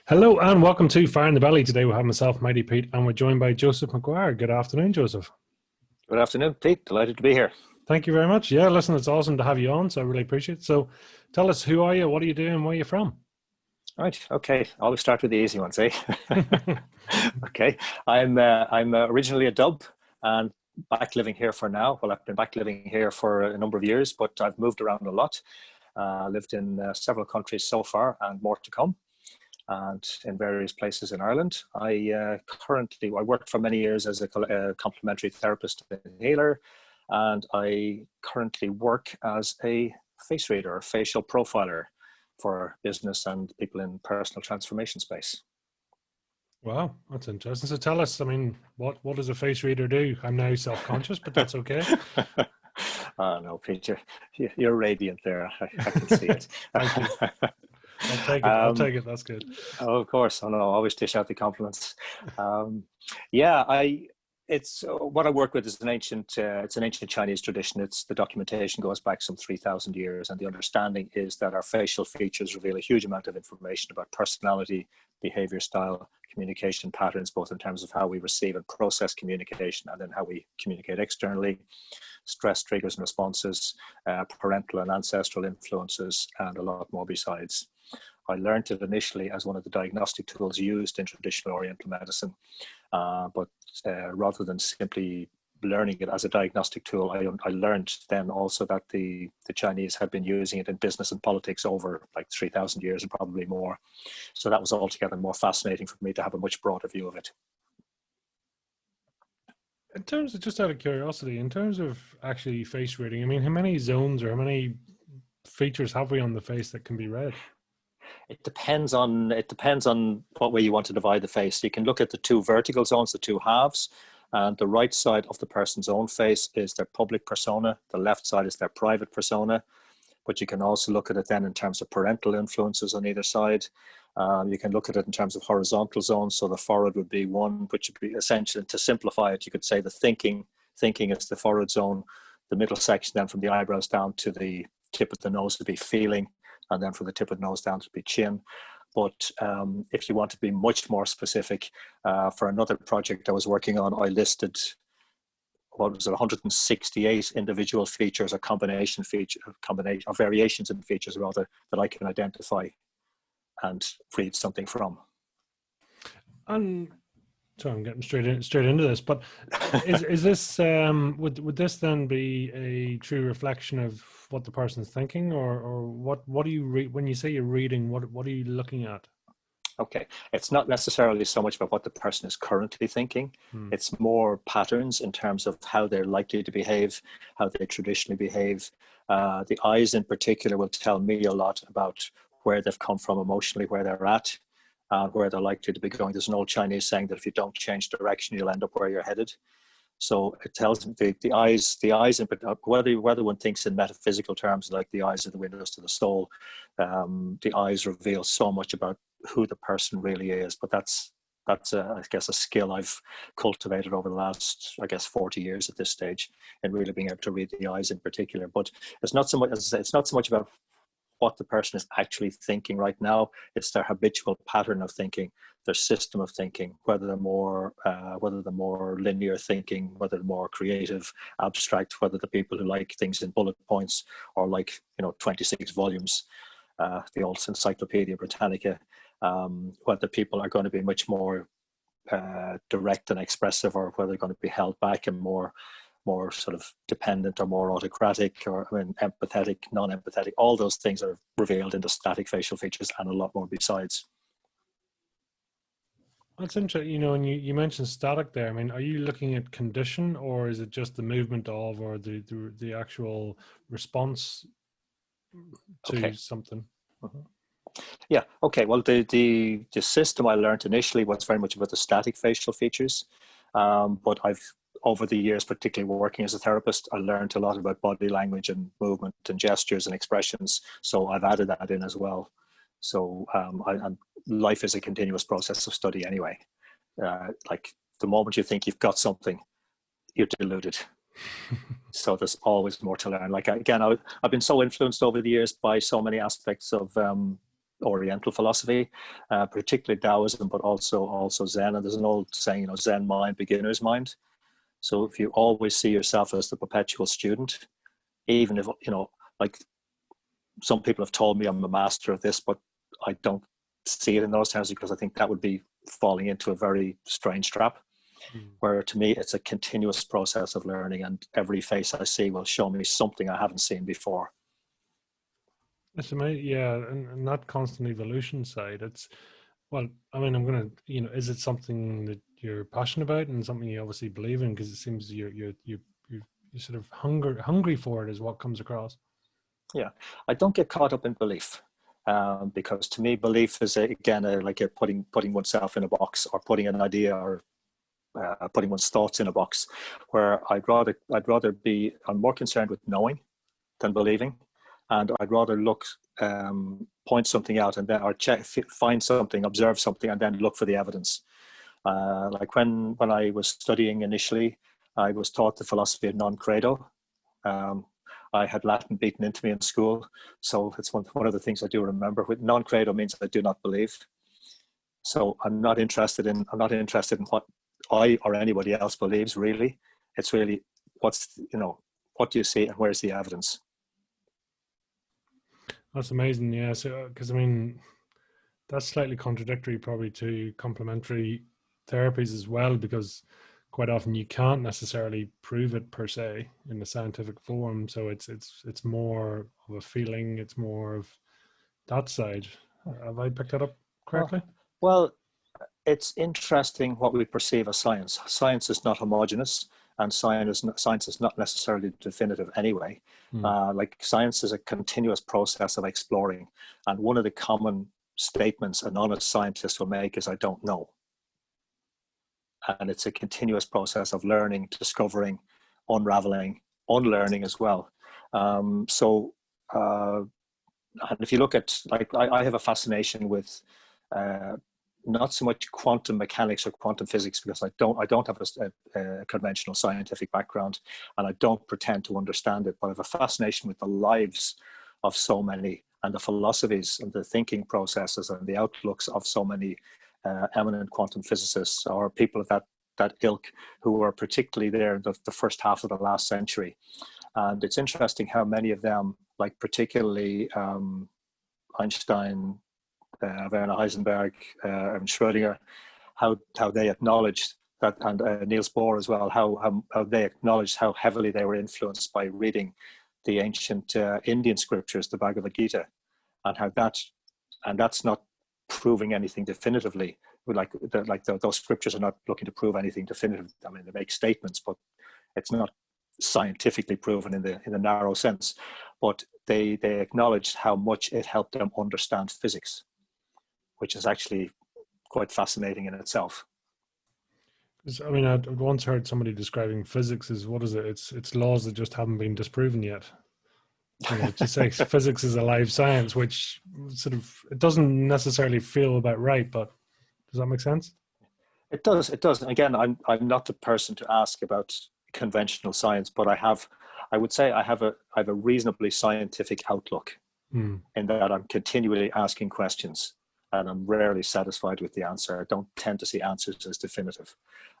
Hello and welcome to Fire in the Belly. Today we have myself, Mighty Pete, and we're joined by Joseph McGuire. Good afternoon, Joseph. Good afternoon, Pete. Delighted to be here. Thank you very much. Yeah, listen, it's awesome to have you on, so I really appreciate it. So tell us, who are you, what are you doing, where are you from? Right. Okay. Always start with the easy ones, eh? Okay. I'm originally a Dub and back living here for now. Well, I've been back living here for a number of years, but I've moved around a lot. Lived in several countries so far, and more to come, and in various places in Ireland. I worked for many years as a complementary therapist and healer, and I currently work as a face reader, facial profiler for business and people in personal transformation space. Wow, that's interesting. So tell us, what does a face reader do? I'm now self-conscious, but that's okay. Oh, no, Peter, you're radiant there. I can see it. Thank you. I'll take it. I'll take it. That's good. Oh, of course. I know. Always dish out the compliments. Yeah, it's what I work with is it's an ancient Chinese tradition. The documentation goes back some 3,000 years, and the understanding is that our facial features reveal a huge amount of information about personality, behavior style, communication patterns, both in terms of how we receive and process communication, and then how we communicate externally, stress triggers and responses, parental and ancestral influences, and a lot more besides. I learned it initially as one of the diagnostic tools used in traditional Oriental medicine, but rather than simply learning it as a diagnostic tool, I learned then also that the Chinese had been using it in business and politics over like 3,000 years and probably more. So that was altogether more fascinating for me to have a much broader view of it. In terms of, just out of curiosity, in terms of actually face reading, how many zones or how many features have we on the face that can be read? It depends on what way you want to divide the face. You can look at the two vertical zones, the two halves, and the right side of the person's own face is their public persona. The left side is their private persona. But you can also look at it then in terms of parental influences on either side. You can look at it in terms of horizontal zones. So the forehead would be one, which would be essentially, to simplify it, you could say the thinking is the forehead zone. The middle section then from the eyebrows down to the tip of the nose would be feeling, and then from the tip of the nose down to be chin. But if you want to be much more specific, for another project I was working on, I listed, 168 individual features or variations in features rather, that I can identify and read something from. And so I'm getting straight into this, but is this would this then be a true reflection of what the person's thinking, or what do you read when you say you're reading? What are you looking at? Okay, it's not necessarily so much about what the person is currently thinking. It's more patterns in terms of how they're likely to behave, how they traditionally behave. The eyes in particular will tell me a lot about where they've come from emotionally, where they're at, where they're likely to be going. There's an old Chinese saying that if you don't change direction, you'll end up where you're headed. So it tells me the eyes, whether one thinks in metaphysical terms, like the eyes are the windows to the soul, the eyes reveal so much about who the person really is. But that's I guess a skill I've cultivated over the last, 40 years at this stage, and really being able to read the eyes in particular. But it's not so much, as I say, it's not so much about what the person is actually thinking right now. It's their habitual pattern of thinking, their system of thinking, whether they're more linear thinking, whether they're more creative, abstract, whether the people who like things in bullet points or like 26 volumes, the old Encyclopedia Britannica, whether people are going to be much more direct and expressive, or whether they're going to be held back and more sort of dependent or more autocratic, or empathetic, non-empathetic. All those things are revealed in the static facial features, and a lot more besides. That's interesting. And you mentioned static there. Are you looking at condition, or is it just the movement of, or the actual response to something? Yeah. Okay. Well, the system I learned initially was very much about the static facial features, but over the years, particularly working as a therapist, I learned a lot about body language and movement and gestures and expressions. So I've added that in as well. So life is a continuous process of study anyway. Like the moment you think you've got something, you're deluded. So there's always more to learn. Like, again, I've been so influenced over the years by so many aspects of Oriental philosophy, particularly Taoism, but also Zen. And there's an old saying, Zen mind, beginner's mind. So if you always see yourself as the perpetual student, even if, like some people have told me I'm a master of this, but I don't see it in those terms, because I think that would be falling into a very strange trap. Where to me, it's a continuous process of learning, and every face I see will show me something I haven't seen before. That's amazing. Yeah, and that constant evolution side, well, I mean, I'm gonna, is it something that you're passionate about and something you obviously believe in? Because it seems you're sort of hungry for it, is what comes across. Yeah, I don't get caught up in belief, because to me, belief is like putting oneself in a box, or putting an idea, or putting one's thoughts in a box. Where I'm more concerned with knowing than believing, and I'd rather point something out, and then find something, observe something, and then look for the evidence. Like when I was studying initially, I was taught the philosophy of non credo. I had Latin beaten into me in school, so it's one of the things I do remember. With non credo means I do not believe. So I'm not interested in what I or anybody else believes, really. It's really what do you see and where's the evidence? That's amazing. Yeah. So, because I mean, that's slightly contradictory probably to complementary therapies as well, because quite often you can't necessarily prove it per se in the scientific form. So it's more of a feeling. It's more of that side. Have I picked that up correctly? Well, it's interesting what we perceive as science. Science is not homogeneous, and science is not necessarily definitive anyway. Like science is a continuous process of exploring, and one of the common statements an honest scientist will make is, "I don't know." And it's a continuous process of learning, discovering, unraveling, unlearning as well. And if you look at, like, I have a fascination with not so much quantum mechanics or quantum physics, because I don't have a conventional scientific background, and I don't pretend to understand it, but I have a fascination with the lives of so many, and the philosophies and the thinking processes and the outlooks of so many eminent quantum physicists, or people of that ilk, who were particularly there in the first half of the last century. And it's interesting how many of them, like particularly Einstein, Werner Heisenberg, and Schrödinger, how they acknowledged that, and Niels Bohr as well, how they acknowledged how heavily they were influenced by reading the ancient Indian scriptures, the Bhagavad Gita, and that's not proving anything definitively. Those scriptures are not looking to prove anything definitive. I mean, they make statements, but it's not scientifically proven in the narrow sense. But they acknowledged how much it helped them understand physics, which is actually quite fascinating in itself. I mean, I'd once heard somebody describing physics as, what is it? It's laws that just haven't been disproven yet. To say physics is a live science, which sort of, it doesn't necessarily feel about right, but does that make sense? It does. And again, I'm not the person to ask about conventional science, but I would say I have a reasonably scientific outlook, in that I'm continually asking questions, and I'm rarely satisfied with the answer. I don't tend to see answers as definitive.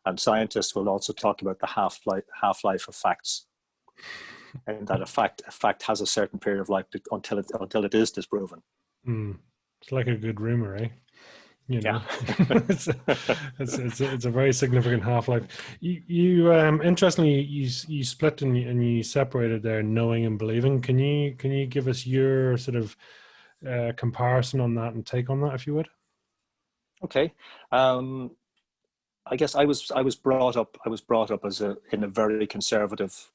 And scientists will also talk about the half-life of facts, and that a fact has a certain period of life until it is disproven. It's like a good rumor, eh? Yeah. it's a very significant half-life. You interestingly, you split and you separated there, knowing and believing. Can you give us your sort of comparison on that and take on that, if you would? Okay. I guess I was brought up in a very conservative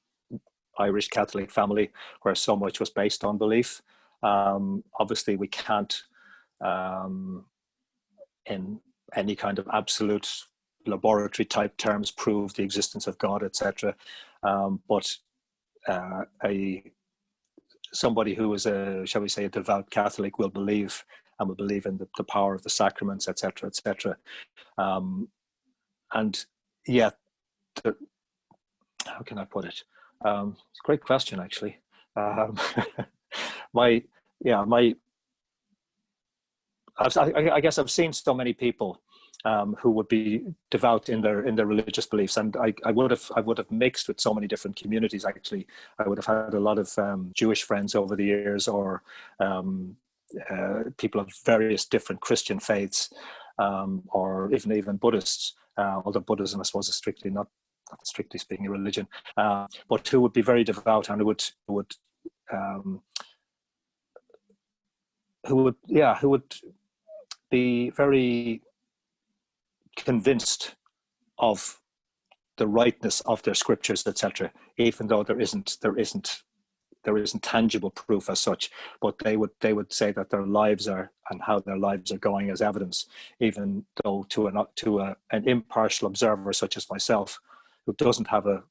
Irish Catholic family, where so much was based on belief. Obviously, we can't, in any kind of absolute laboratory type terms, prove the existence of God, etc. But somebody who is shall we say, a devout Catholic will believe in the power of the sacraments, etc., etc. And yeah, how can I put it? It's a great question, actually. My I guess I've seen so many people who would be devout in their religious beliefs, and I would have mixed with so many different communities. Actually, I would have had a lot of Jewish friends over the years, or people of various different Christian faiths, or even Buddhists. Although Buddhism, I suppose, is strictly not strictly speaking a religion, but who would be very devout and who would be very convinced of the rightness of their scriptures, etc., even though there isn't tangible proof as such. But they would say that their lives are, and how their lives are going, as evidence, even though to an impartial observer such as myself, who doesn't have a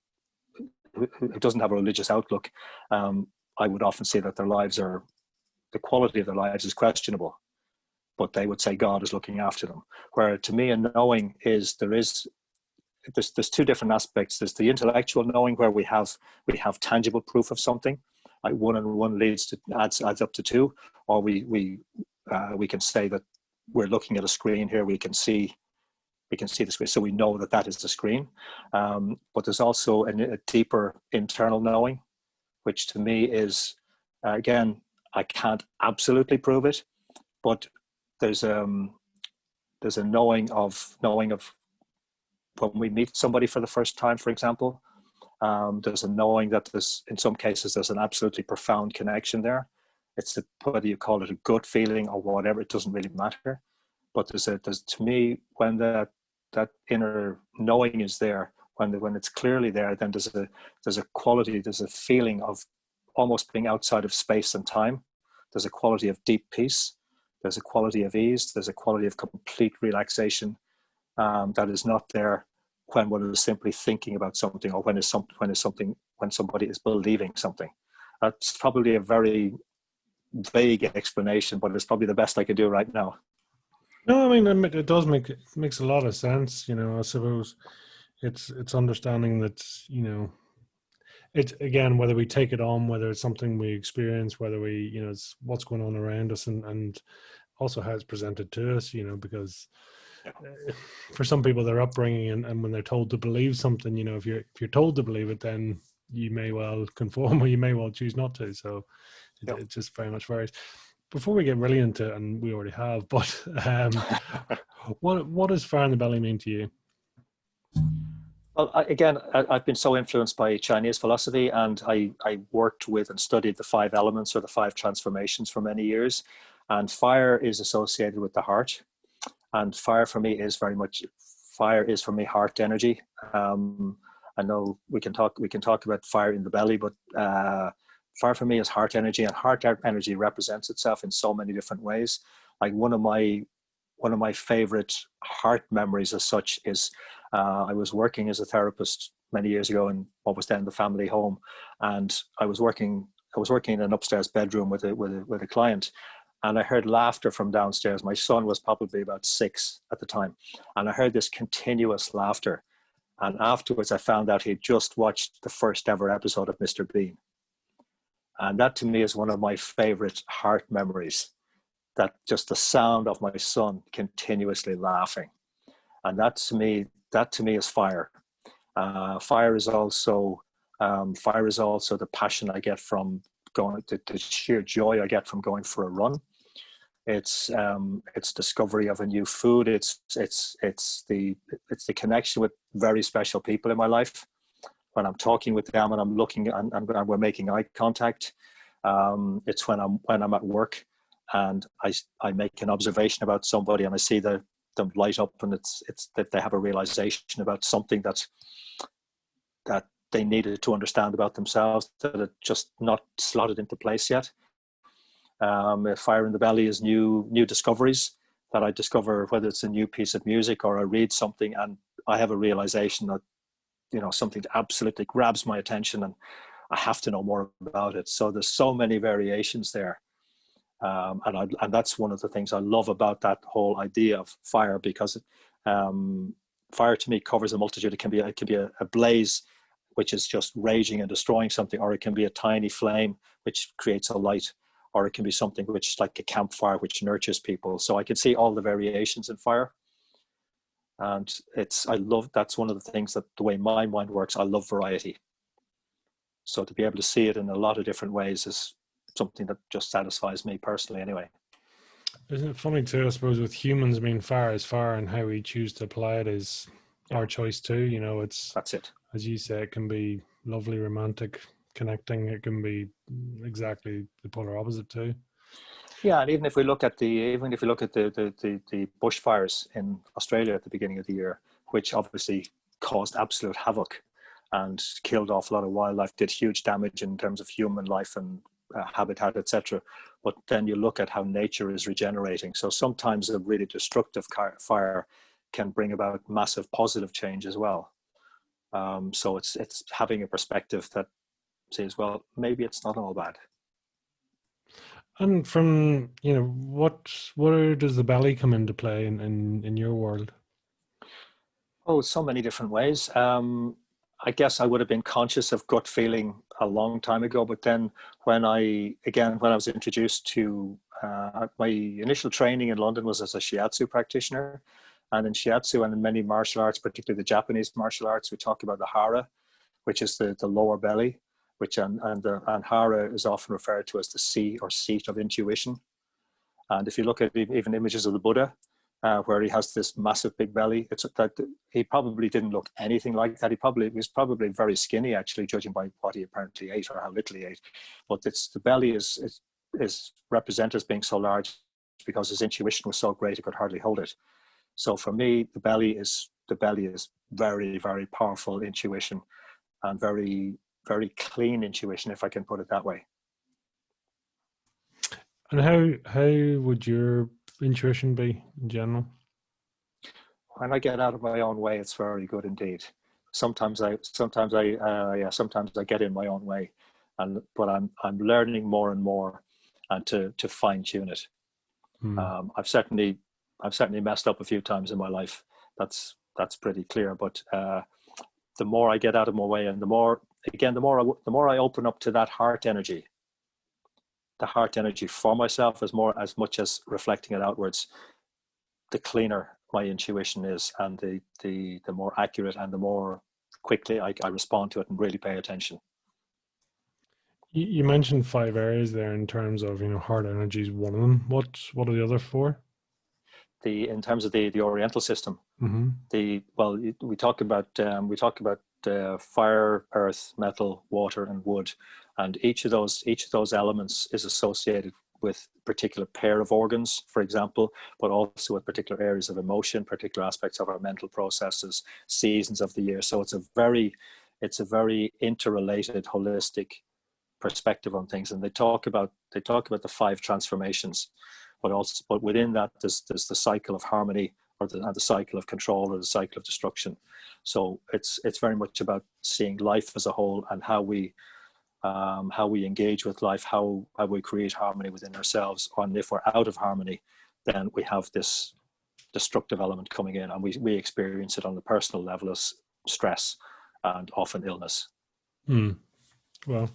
religious outlook, I would often say that the quality of their lives is questionable. But they would say God is looking after them. Where to me, a knowing is there's two different aspects. There's the intellectual knowing, where we have tangible proof of something, like one and one adds up to two, or we can say that we're looking at a screen here. We can see the screen, so we know that is the screen. But there's also a deeper internal knowing, which to me is, again, I can't absolutely prove it, but there's a knowing of when we meet somebody for the first time, for example. There's a knowing that in some cases there's an absolutely profound connection there. It's whether you call it a gut feeling or whatever, it doesn't really matter. But there's to me, when that inner knowing is there, when it's clearly there, then there's a quality, there's a feeling of almost being outside of space and time. There's a quality of deep peace. There's a quality of ease. There's a quality of complete relaxation that is not there when one is simply thinking about something, or when somebody is believing something. That's probably a very vague explanation, but it's probably the best I could do right now. No, I mean, it does makes a lot of sense. I suppose it's understanding that, it's, again, whether we take it on, whether it's something we experience, whether we, it's what's going on around us, and also how it's presented to us, because for some people, their upbringing and when they're told to believe something, if you're told to believe it, then you may well conform, or you may well choose not to. So it just very much varies. Before we get really into it, and we already have, but what does fire in the belly mean to you? Well, I've been so influenced by Chinese philosophy, and I worked with and studied the 5 elements, or the 5 transformations, for many years. And fire is associated with the heart, and fire for me is heart energy. I know we can talk about fire in the belly, but fire for me is heart energy, and heart energy represents itself in so many different ways. Like one of my favorite heart memories as such is I was working as a therapist many years ago in what was then the family home, and I was working in an upstairs bedroom with a client, and I heard laughter from downstairs. My son was probably about 6 at the time, and I heard this continuous laughter. And afterwards, I found out he'd just watched the first ever episode of Mr. Bean, and that to me is one of my favorite heart memories. That just the sound of my son continuously laughing, and that to me is fire. Fire is also the passion I get from going, the sheer joy I get from going for a run. It's discovery of a new food. It's the connection with very special people in my life. When I'm talking with them and I'm looking and we're making eye contact. It's when I'm at work and I make an observation about somebody and I see them light up, and it's that they have a realization about something that they needed to understand about themselves, that it just not slotted into place yet. Fire in the belly is new discoveries that I discover, whether it's a new piece of music or I read something and I have a realization that something absolutely grabs my attention and I have to know more about it. So there's so many variations there. And that's one of the things I love about that whole idea of fire, because fire to me covers a multitude. It can be a blaze, which is just raging and destroying something, or it can be a tiny flame which creates a light, or it can be something which is like a campfire, which nurtures people. So I can see all the variations in fire. And that's one of the things, that the way my mind works, I love variety. So to be able to see it in a lot of different ways is something that just satisfies me personally anyway. Isn't it funny too, I suppose, with humans, I mean, fire is fire, and how we choose to apply it is our choice too. You know, That's it. as you say, it can be lovely, romantic, connecting. It can be exactly the polar opposite too. Yeah, and even if we look at the bushfires in Australia at the beginning of the year, which obviously caused absolute havoc and killed off a lot of wildlife, did huge damage in terms of human life and habitat, etc. But then you look at how nature is regenerating. So sometimes a really destructive fire can bring about massive positive change as well. So it's having a perspective that says, well, maybe it's not all bad. And from, you know, where does the belly come into play in your world? Oh, so many different ways. I guess I would have been conscious of gut feeling a long time ago, but then when I was introduced to my initial training in London was as a shiatsu practitioner, and in shiatsu and in many martial arts, particularly the Japanese martial arts, we talk about the hara, which is the lower belly, which and hara is often referred to as the seat of intuition. And if you look at even images of the Buddha, where he has this massive big belly, it's that he probably didn't look anything like that. He was probably very skinny, actually, judging by what he apparently ate or how little he ate. But the belly is represented as being so large because his intuition was so great he could hardly hold it. So for me, the belly is very, very powerful intuition, and very, very clean intuition, if I can put it that way. And how would your intuition be in general? When I get out of my own way, it's very good indeed. Sometimes I get in my own way, but I'm learning more and more, and to fine tune it. I've certainly messed up a few times in my life. That's pretty clear. But the more I get out of my way, and the more I open up to that heart energy, the heart energy for myself, as much as reflecting it outwards, the cleaner my intuition is, and the more accurate, and the more quickly I respond to it and really pay attention. You mentioned 5 areas there in terms of, you know, heart energy is one of them. What are the other 4? In terms of the Oriental system, Mm-hmm. we talk about fire, earth, metal, water, and wood, and each of those elements is associated with a particular pair of organs, for example, but also with particular areas of emotion, particular aspects of our mental processes, seasons of the year. So it's a very interrelated, holistic perspective on things. And they talk about the 5 transformations, but within that there's the cycle of harmony, or the cycle of control, or the cycle of destruction. So it's very much about seeing life as a whole, and how we engage with life, how we create harmony within ourselves. And if we're out of harmony, then we have this destructive element coming in, and we experience it on the personal level as stress and often illness. Well,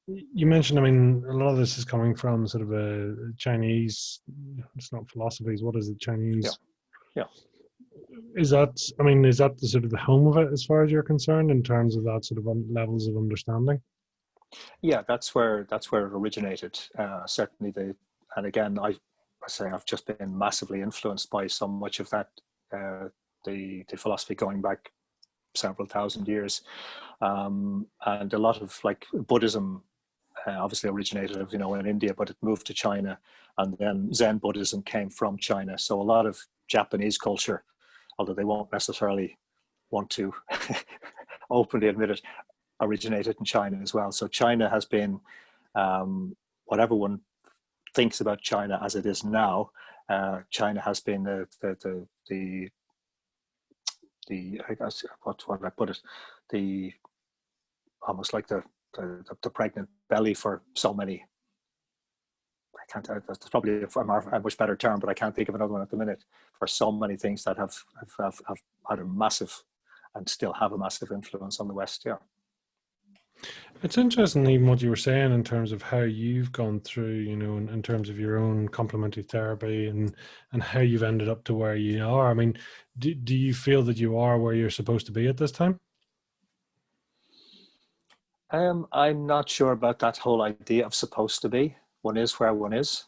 you mentioned, I mean, a lot of this is coming from sort of a Chinese, it's not philosophies, what is it, Chinese? Yeah. Is that the sort of the home of it, as far as you're concerned, in terms of that sort of levels of understanding? Yeah, that's where it originated. Certainly, and again, I say I've just been massively influenced by so much of that, the philosophy going back several thousand years, and a lot of, like, Buddhism obviously originated, in India, but it moved to China, and then Zen Buddhism came from China. So a lot of Japanese culture, although they won't necessarily want to openly admit it, originated in China as well. So China has been, what everyone thinks about China as it is now, China has been the I guess, what would I put it, the almost like the pregnant belly for so many. I can't. That's probably a much better term, but I can't think of another one at the minute, for so many things that have had a massive, and still have a massive influence on the West. Yeah. It's interesting, even what you were saying in terms of how you've gone through, you know, in terms of your own complementary therapy and how you've ended up to where you are. I mean, do you feel that you are where you're supposed to be at this time? I'm not sure about that whole idea of supposed to be. One is where one is.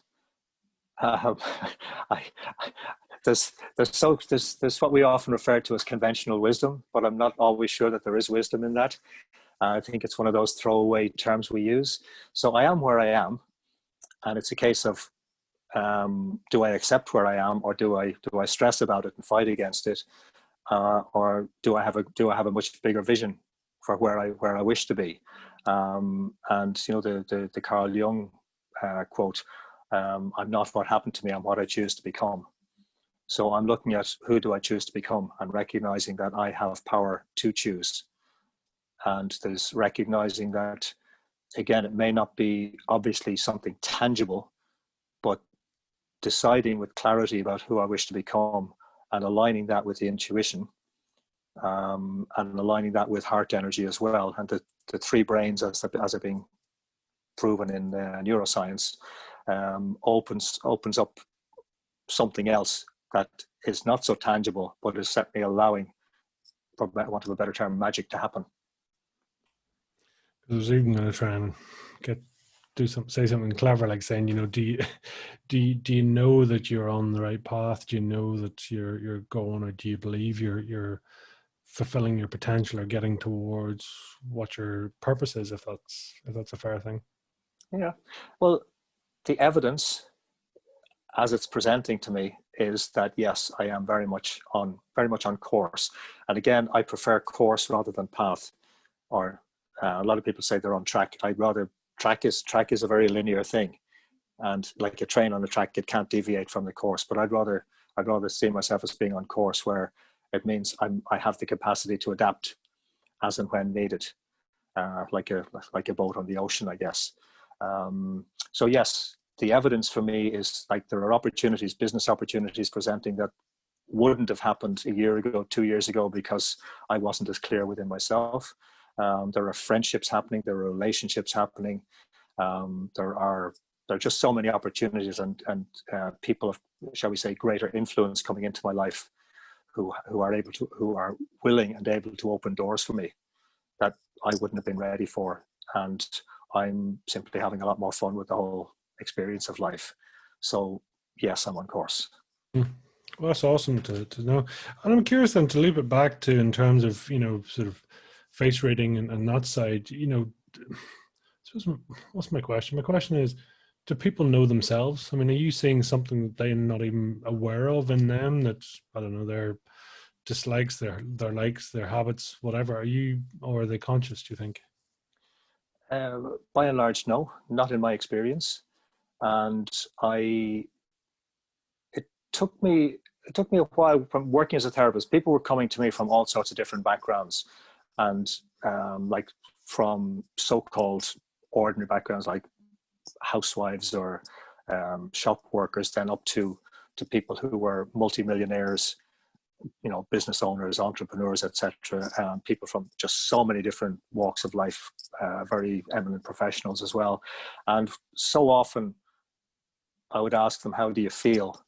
Um, I, there's what we often refer to as conventional wisdom, but I'm not always sure that there is wisdom in that. I think it's one of those throwaway terms we use. So I am where I am, and it's a case of, do I accept where I am, or do I stress about it and fight against it, or do I have a much bigger vision for where I wish to be? And you know, the Carl Jung quote, "I'm not what happened to me; I'm what I choose to become." So I'm looking at who do I choose to become, and recognizing that I have power to choose. And there's recognizing that, again, it may not be obviously something tangible, but deciding with clarity about who I wish to become and aligning that with the intuition, and aligning that with heart energy as well. And the three brains, as are being proven in neuroscience, opens up something else that is not so tangible, but is certainly allowing, for want of a better term, magic to happen. I was even going to try and get say something clever, like saying, you know, do you know that you're on the right path? Do you know that you're going, or do you believe you're fulfilling your potential or getting towards what your purpose is? If that's a fair thing. Yeah. Well, the evidence as it's presenting to me is that yes, I am very much on course. And again, I prefer course rather than path. Or a lot of people say they're on track. I'd rather track is a very linear thing, and like a train on a track, it can't deviate from the course. But I'd rather see myself as being on course, where it means I have the capacity to adapt as and when needed, like a boat on the ocean, I guess. So yes, the evidence for me is like there are opportunities, business opportunities presenting that wouldn't have happened a year ago, 2 years ago, because I wasn't as clear within myself. There are friendships happening, there are relationships happening. There are just so many opportunities and people of, shall we say, greater influence coming into my life, who are willing and able to open doors for me that I wouldn't have been ready for. And I'm simply having a lot more fun with the whole experience of life. So yes, I'm on course. Mm. Well, that's awesome to know. And I'm curious then, to leave it back to, in terms of, you know, sort of face rating and that side, you know, what's my question? My question is, do people know themselves? I mean, are you seeing something that they're not even aware of in them, that, I don't know, their dislikes, their likes, their habits, whatever? Are you, or are they conscious, do you think? By and large, no, not in my experience. And I it took me it took me a while from working as a therapist. People were coming to me from all sorts of different backgrounds, and like from so-called ordinary backgrounds, like housewives or shop workers, then up to people who were multimillionaires, you know, business owners, entrepreneurs, etc. People from just so many different walks of life, very eminent professionals as well. And so often I would ask them, "How do you feel?"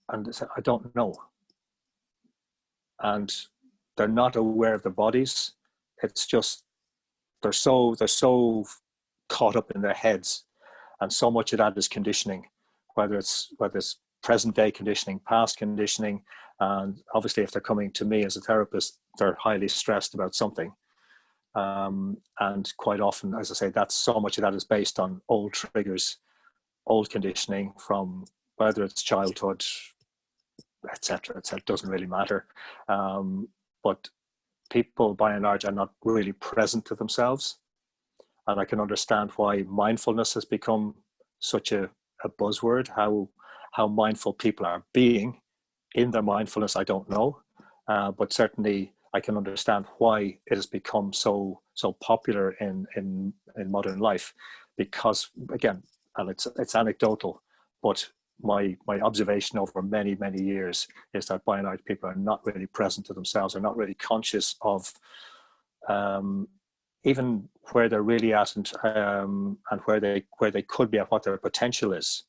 And they said, "I don't know." And they're not aware of their bodies. It's just they're so caught up in their heads, and so much of that is conditioning, whether it's present day conditioning, past conditioning. And obviously, if they're coming to me as a therapist, they're highly stressed about something. And quite often, as I say, that's so much of that is based on old triggers, old conditioning from whether it's childhood, etc., etc. Doesn't really matter. But people, by and large, are not really present to themselves, and I can understand why mindfulness has become such a buzzword. How mindful people are being in their mindfulness, I don't know, but certainly I can understand why it has become so popular in modern life, because again, and it's anecdotal, but my observation over many years is that by and large people are not really present to themselves, are not really conscious of even where they're really at, and where they could be at, what their potential is,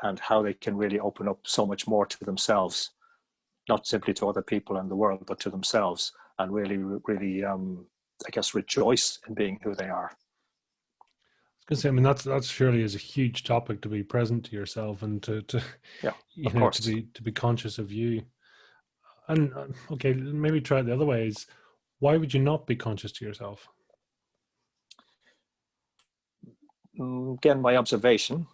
and how they can really open up so much more to themselves, not simply to other people in the world, but to themselves, and really, I guess, rejoice in being who they are. I was gonna say, I mean, that's surely is a huge topic to be present to yourself and to Yeah, you of know, course. to be conscious of you. And okay, maybe try it the other way. Is why would you not be conscious to yourself? Again, my observation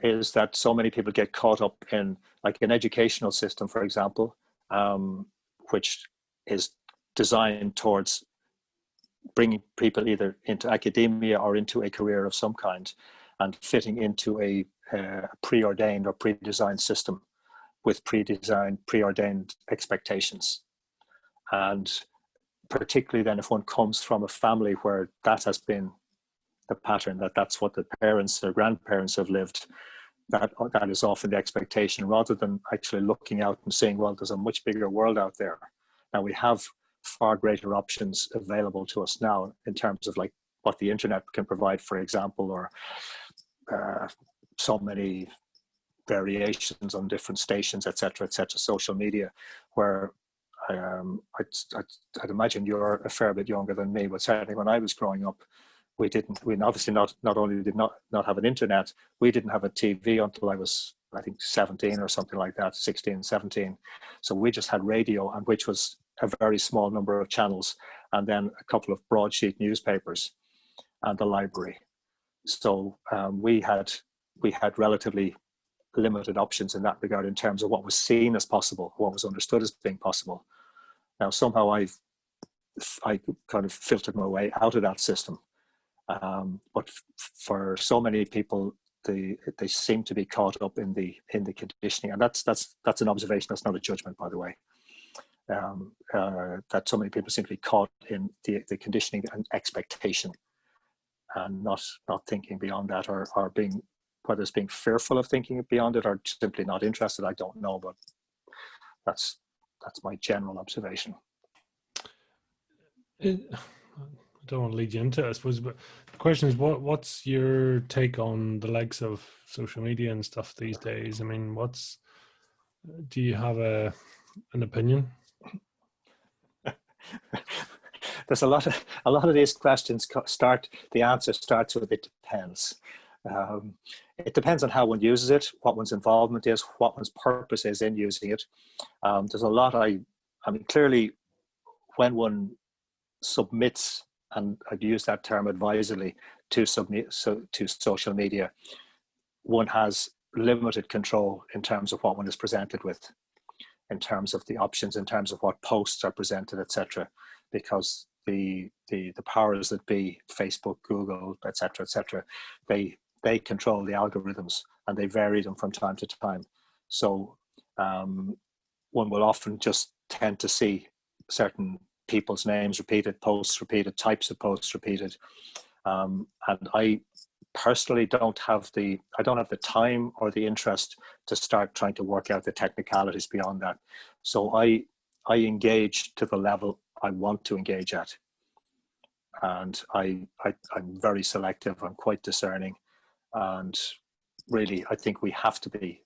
is that so many people get caught up in, like, an educational system, for example, which is designed towards bringing people either into academia or into a career of some kind, and fitting into a preordained or pre-designed system with preordained expectations. And particularly then if one comes from a family where that has been the pattern, that's what the parents or grandparents have lived, that is often the expectation, rather than actually looking out and saying, well, there's a much bigger world out there. Now we have far greater options available to us now in terms of, like, what the internet can provide, for example, or so many variations on different stations, etc., social media, where I'd imagine you're a fair bit younger than me, but certainly when I was growing up, we obviously not only did not have an internet, we didn't have a TV until I was, I think, 17 or something like that, 16, 17. So we just had radio, and which was a very small number of channels, and then a couple of broadsheet newspapers and the library. So we had relatively limited options in that regard in terms of what was seen as possible, what was understood as being possible. Now somehow I kind of filtered my way out of that system. But for so many people, they seem to be caught up in the conditioning, and that's an observation. That's not a judgment, by the way. That so many people seem to be caught in the conditioning and expectation, and not thinking beyond that, or being, whether it's being fearful of thinking beyond it or simply not interested, I don't know, but that's my general observation. I don't want to lead you into it, I suppose, but the question is, what's your take on the likes of social media and stuff these days? I mean, do you have an opinion? There's a lot of these questions the answer starts with "it depends." It depends on how one uses it, what one's involvement is, what one's purpose is in using it. There's a lot. I mean, clearly, when one submits, and I'd use that term advisedly, to social media, one has limited control in terms of what one is presented with, in terms of the options, in terms of what posts are presented, etc. Because the powers that be, Facebook, Google, etc., they control the algorithms, and they vary them from time to time. So one will often just tend to see certain people's names repeated, posts repeated, types of posts repeated, and I personally don't have the time or the interest to start trying to work out the technicalities beyond that. So I engage to the level I want to engage at, and I'm very selective. I'm quite discerning, and really, I think we have to be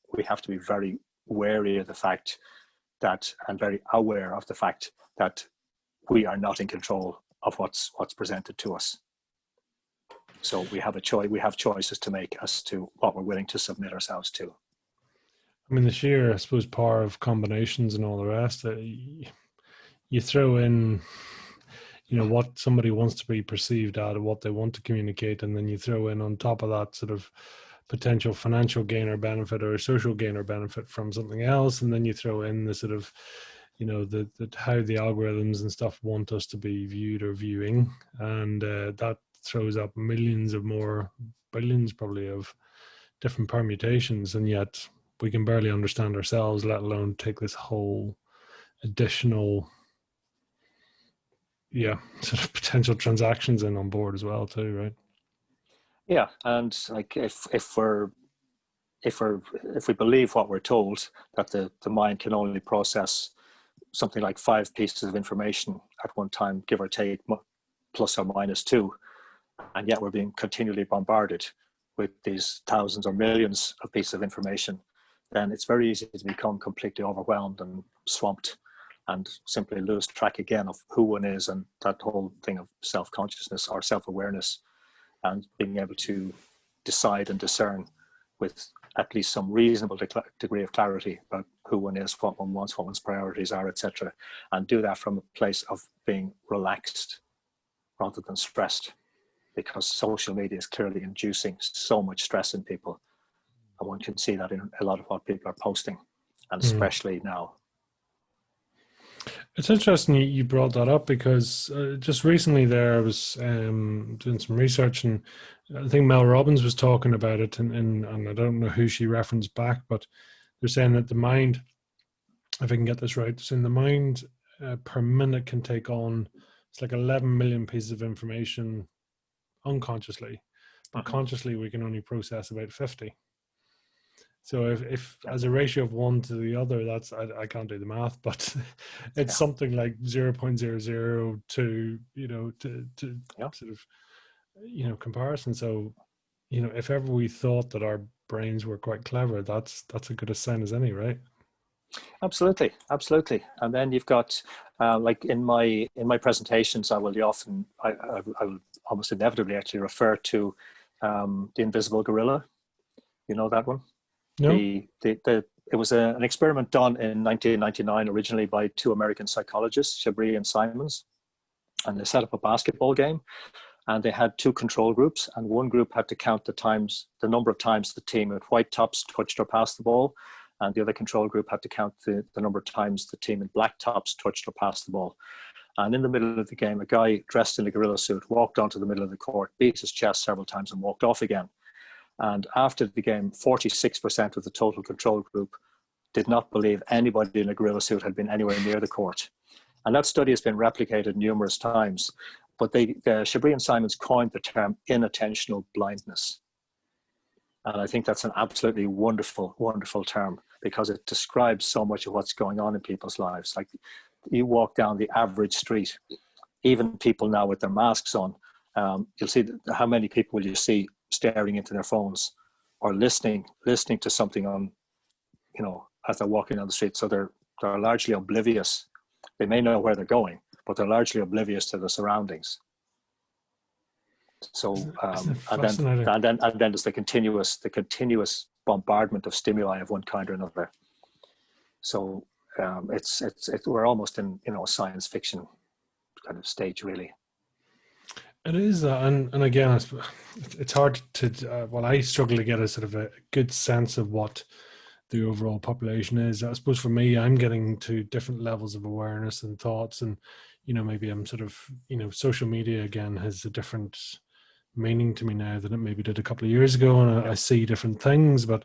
very wary of the fact that, and very aware of the fact that we are not in control of what's presented to us. So we have choices to make as to what we're willing to submit ourselves to. I mean, the sheer, I suppose, power of combinations and all the rest. You throw in, what somebody wants to be perceived at, or what they want to communicate, and then you throw in on top of that sort of potential financial gain or benefit, or social gain or benefit from something else, and then you throw in the sort of, how the algorithms and stuff want us to be viewed or viewing, and that throws up billions probably of different permutations, and yet we can barely understand ourselves, let alone take this whole additional sort of potential transactions in on board as well too, right? Yeah, and like if we believe what we're told, that the mind can only process something like 5 pieces of information at one time, give or take, plus or minus 2, and yet we're being continually bombarded with these thousands or millions of pieces of information, then it's very easy to become completely overwhelmed and swamped and simply lose track again of who one is, and that whole thing of self-consciousness or self-awareness, and being able to decide and discern with at least some reasonable degree of clarity about who one is, what one wants, what one's priorities are, etc., and do that from a place of being relaxed rather than stressed, because social media is clearly inducing so much stress in people, and one can see that in a lot of what people are posting, and especially now. It's interesting you brought that up, because just recently there I was doing some research, and I think Mel Robbins was talking about it, and I don't know who she referenced back, but they're saying that the mind, if I can get this right, they're saying the mind per minute can take on, it's like 11 million pieces of information unconsciously, but consciously we can only process about 50. So if as a ratio of 1 to the other, that's, I can't do the math, but it's something like 0.002, to sort of, comparison. So, if ever we thought that our brains were quite clever, that's a good a sign as any, right? Absolutely. And then you've got, like in my presentations, I will almost inevitably actually refer to the invisible gorilla. You know that one? No. It was an experiment done in 1999, originally by 2 American psychologists, Chabris and Simons, and they set up a basketball game, and they had 2 control groups, and one group had to count the number of times the team with white tops touched or passed the ball, and the other control group had to count the number of times the team in black tops touched or passed the ball. And in the middle of the game, a guy dressed in a gorilla suit walked onto the middle of the court, beat his chest several times, and walked off again. And after the game, 46% of the total control group did not believe anybody in a gorilla suit had been anywhere near the court. And that study has been replicated numerous times. But Chabris and Simons coined the term inattentional blindness. And I think that's an absolutely wonderful, wonderful term, because it describes so much of what's going on in people's lives. Like, you walk down the average street, even people now with their masks on, you'll see how many people will you see staring into their phones or listening to something on, as they're walking down the street. So they're largely oblivious. They may know where they're going, but they're largely oblivious to the surroundings. So and then there's the continuous bombardment of stimuli of one kind or another. So we're almost in a science fiction kind of stage, really. It is, and again, it's hard to. I struggle to get a sort of a good sense of what the overall population is. I suppose for me, I'm getting to different levels of awareness and thoughts, and maybe I'm sort of social media again has a different meaning to me now than it maybe did a couple of years ago, and I see different things. But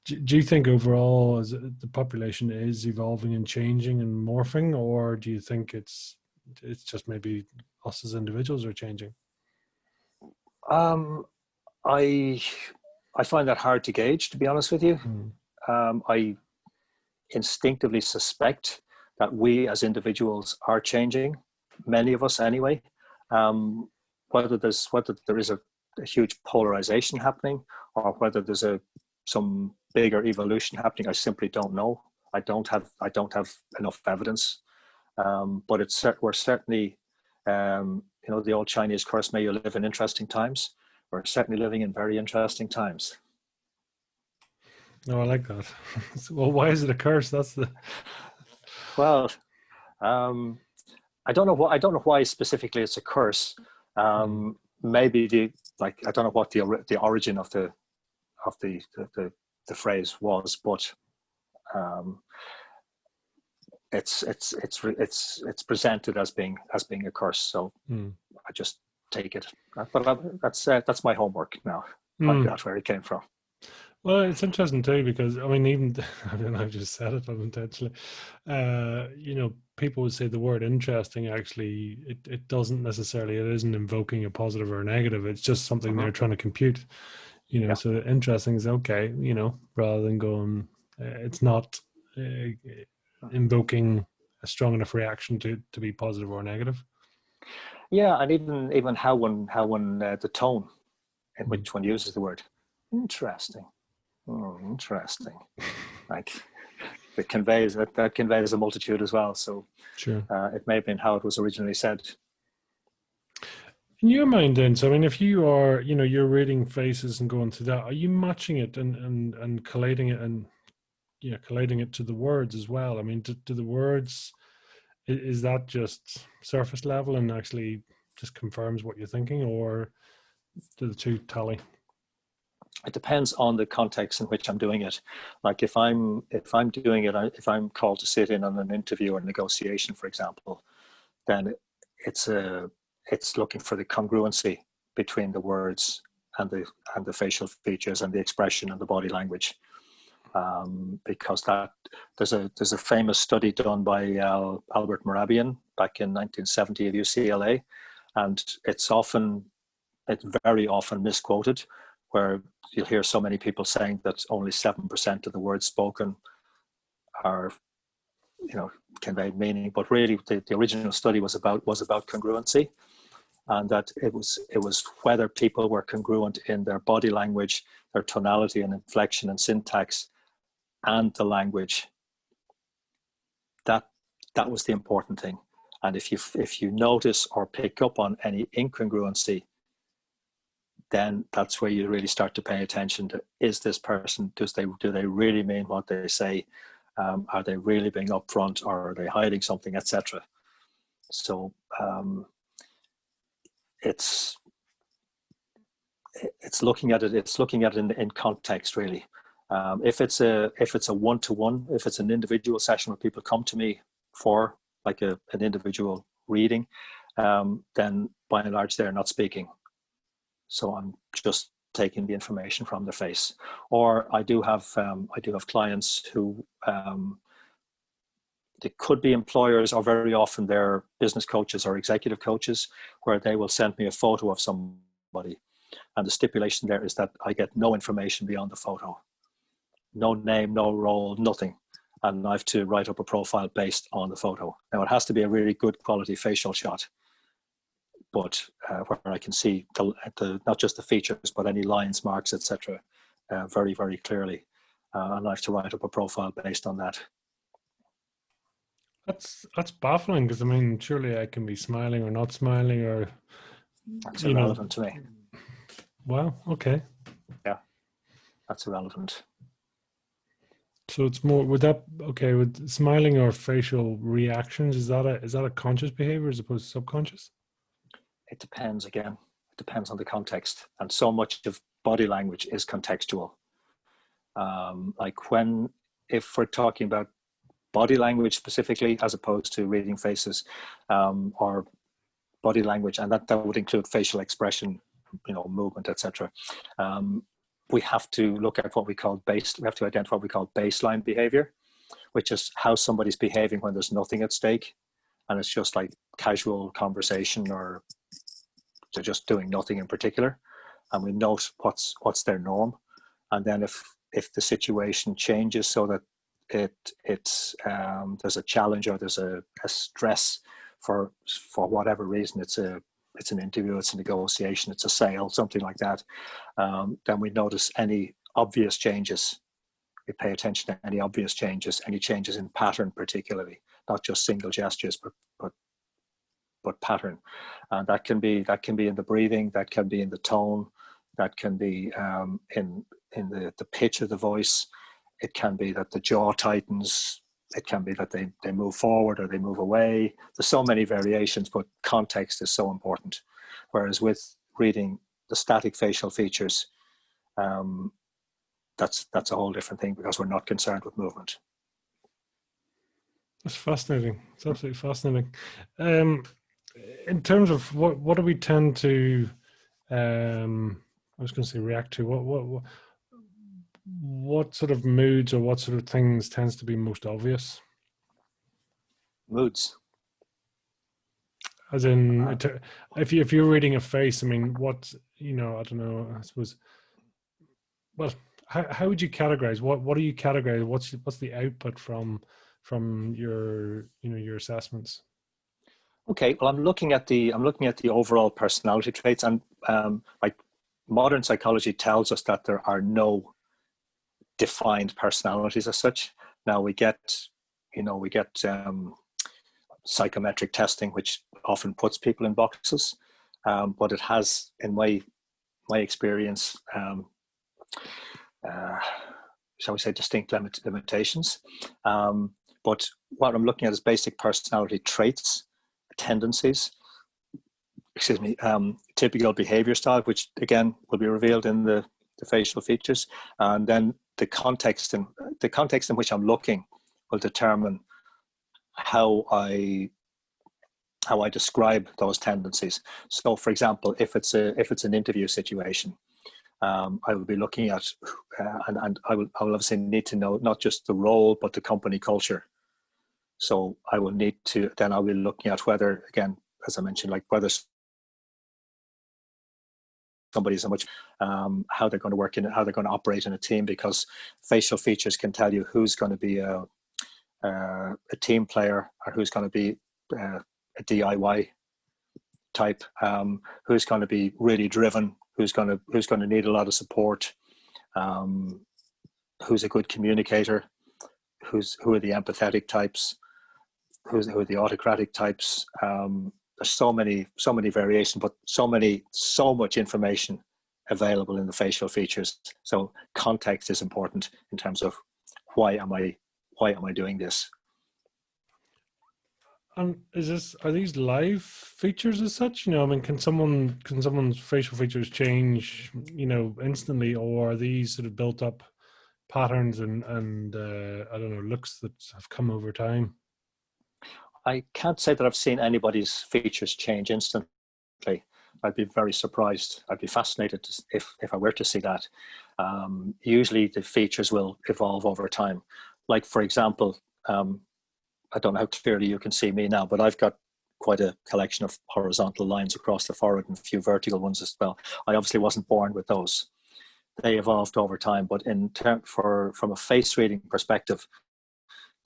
do you think overall as the population is evolving and changing and morphing, or do you think it's just maybe us as individuals are changing? I find that hard to gauge, to be honest with you. I instinctively suspect that we as individuals are changing, many of us anyway. Whether there is a huge polarization happening, or whether there's some bigger evolution happening, I simply don't know. I don't have enough evidence. But we're certainly, the old Chinese curse, may you live in interesting times. We're certainly living in very interesting times. No, I like that. Well, why is it a curse? Well, I don't know why specifically it's a curse. Maybe I don't know what the origin of the phrase was, but it's presented as being a curse. So I just take it. But that's my homework now. Find out where it came from. Well, it's interesting too, because I've just said it unintentionally. People would say the word interesting, actually, it doesn't necessarily, it isn't invoking a positive or a negative. It's just something they're trying to compute, so interesting is okay, rather than going, it's not invoking a strong enough reaction to be positive or negative. Yeah, and even how one the tone in which one uses the word. Interesting. Oh, interesting. Like it conveys that conveys a multitude as well. So Sure. It may have been how it was originally said. In your mind, then, so I mean, if you are, you're reading faces and going through that, are you matching it and collating it and collating it to the words as well? I mean, do the words, is that just surface level and actually just confirms what you're thinking, or do the two tally? It depends on the context in which I'm doing it. Like if I'm doing it, if I'm called to sit in on an interview or negotiation, for example, then it's looking for the congruency between the words and the facial features and the expression and the body language. Because that there's a famous study done by Albert Mehrabian back in 1970 at UCLA, and it's very often misquoted, where you'll hear so many people saying that only 7% of the words spoken are, convey meaning, but really the original study was about congruency, and that it was whether people were congruent in their body language, their tonality and inflection and syntax, and the language. That was the important thing. And if you notice or pick up on any incongruency, then that's where you really start to pay attention to, is this person, do they really mean what they say? Are they really being upfront, or are they hiding something, etc.? So it's looking at it in context, really. If it's a one-to-one, if it's an individual session where people come to me for like an individual reading, then by and large they're not speaking. So I'm just taking the information from their face. Or I do have clients who they could be employers, or very often they're business coaches or executive coaches, where they will send me a photo of somebody, and the stipulation there is that I get no information beyond the photo, no name, no role, nothing, and I have to write up a profile based on the photo. Now it has to be a really good quality facial shot, but where I can see not just the features, but any lines, marks, etc., very, very clearly. And I have to write up a profile based on that. That's baffling, because I mean, surely I can be smiling or not smiling, or that's irrelevant to me. Wow. Okay. Yeah, that's irrelevant. So it's more with smiling or facial reactions. Is that a conscious behavior as opposed to subconscious? It depends again. It depends on the context, and so much of body language is contextual. Like if we're talking about body language specifically, as opposed to reading faces, or body language, and that would include facial expression, movement, etc. We have to look at we have to identify what we call baseline behavior, which is how somebody's behaving when there's nothing at stake, and it's just like casual conversation, or they're just doing nothing in particular, and we note what's their norm. And then if the situation changes so that it's there's a challenge, or there's a stress for whatever reason, it's an interview, it's a negotiation, it's a sale, something like that, then we notice any obvious changes. We pay attention to any obvious changes, any changes in pattern, particularly, not just single gestures, but pattern. And that can be in the breathing, that can be in the tone, that can be in the pitch of the voice. It can be that the jaw tightens. It can be that they move forward or they move away. There's so many variations, but context is so important. Whereas with reading the static facial features, that's a whole different thing, because we're not concerned with movement. That's fascinating. It's absolutely fascinating. In terms of what do we tend to, I was going to say react to, what sort of moods or what sort of things tends to be most obvious? Moods. As in, if you're reading a face, I mean, what, I don't know, I suppose, well, how would you categorize? What do you categorize? What's the output from from your, your assessments? Okay, well, I'm looking at the overall personality traits, and like modern psychology tells us that there are no defined personalities as such. Now we get psychometric testing, which often puts people in boxes, but it has, in my experience, shall we say, distinct limitations. But what I'm looking at is basic personality traits, tendencies, typical behavior style, which again will be revealed in the facial features, and then the context in which I'm looking will determine how I describe those tendencies. So, for example, if it's an interview situation, I will be looking at, and I will obviously need to know not just the role but the company culture. So I will need to, then I'll be looking at whether, again, as I mentioned, like whether somebody's how they're going to work in it, how they're going to operate in a team, because facial features can tell you who's going to be a team player or who's going to be a DIY type, who's going to be really driven, who's going to need a lot of support, who's a good communicator, who are the empathetic types, who are the autocratic types. There's so many variations, but so much information available in the facial features. So context is important in terms of why am I doing this. And are these live features as such? I mean, can someone's facial features change, instantly, or are these sort of built up patterns and I don't know, looks that have come over time? I can't say that I've seen anybody's features change instantly. I'd be very surprised. I'd be fascinated if I were to see that. Usually the features will evolve over time. Like, for example, I don't know how clearly you can see me now, but I've got quite a collection of horizontal lines across the forehead and a few vertical ones as well. I obviously wasn't born with those. They evolved over time, but from a face reading perspective,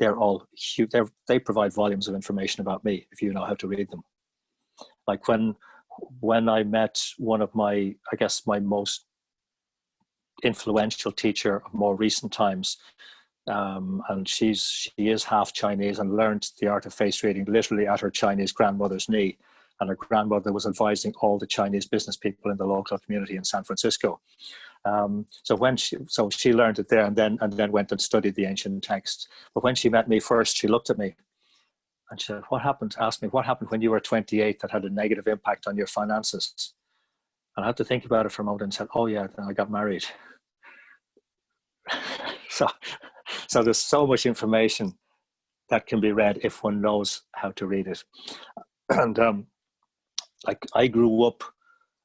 they're all huge. They provide volumes of information about me if you know how to read them. Like when I met one of my most influential teacher of more recent times, and she is half Chinese and learned the art of face reading literally at her Chinese grandmother's knee. And her grandmother was advising all the Chinese business people in the local community in San Francisco. So she learned it there and then went and studied the ancient texts. But when she met me first, she looked at me and she said, asked me, what happened when you were 28 that had a negative impact on your finances? And I had to think about it for a moment and said, oh yeah, then I got married. So there's so much information that can be read if one knows how to read it. And like I grew up,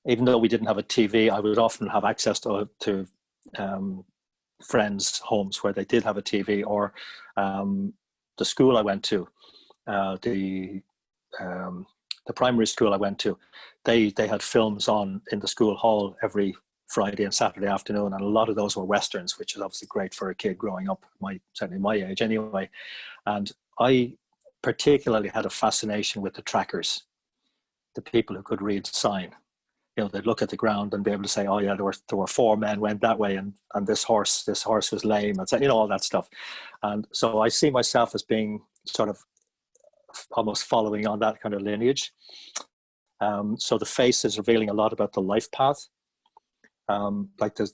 even though we didn't have a TV, I would often have access to friends' homes where they did have a TV, or the school I went to, the primary school I went to, they had films on in the school hall every Friday and Saturday afternoon, and a lot of those were westerns, which is obviously great for a kid growing up, certainly my age anyway. And I particularly had a fascination with the trackers, the people who could read sign. They'd look at the ground and be able to say, oh yeah, there were 4 men went that way, and this horse was lame, and all that stuff. And so I see myself as being sort of almost following on that kind of lineage. So the face is revealing a lot about the life path. Like there's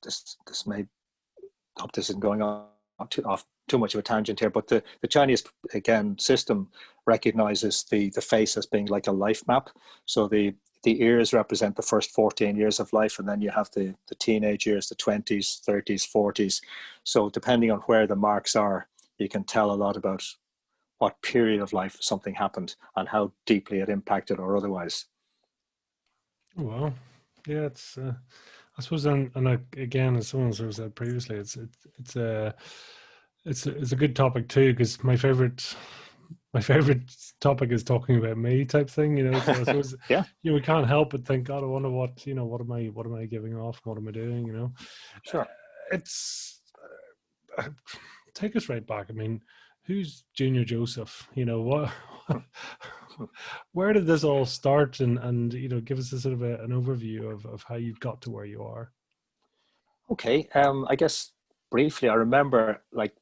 this may, hope this isn't going off too much of a tangent here, but the Chinese, again, system recognizes the face as being like a life map. So the ears represent the first 14 years of life, and then you have the teenage years, the 20s, 30s, 40s. So depending on where the marks are, you can tell a lot about what period of life something happened and how deeply it impacted or otherwise. Well, yeah, it's I suppose, and again, as someone sort of said previously, it's a good topic too, because my favorite topic is talking about me type thing, So I suppose yeah, we can't help but think, God, I wonder what what am I giving off? What am I doing? sure. It's take us right back. I mean, who's Junior Joseph? You know, what, where did this all start? And you know, give us a sort of an overview of how you got to where you are. Okay, I guess briefly, I remember like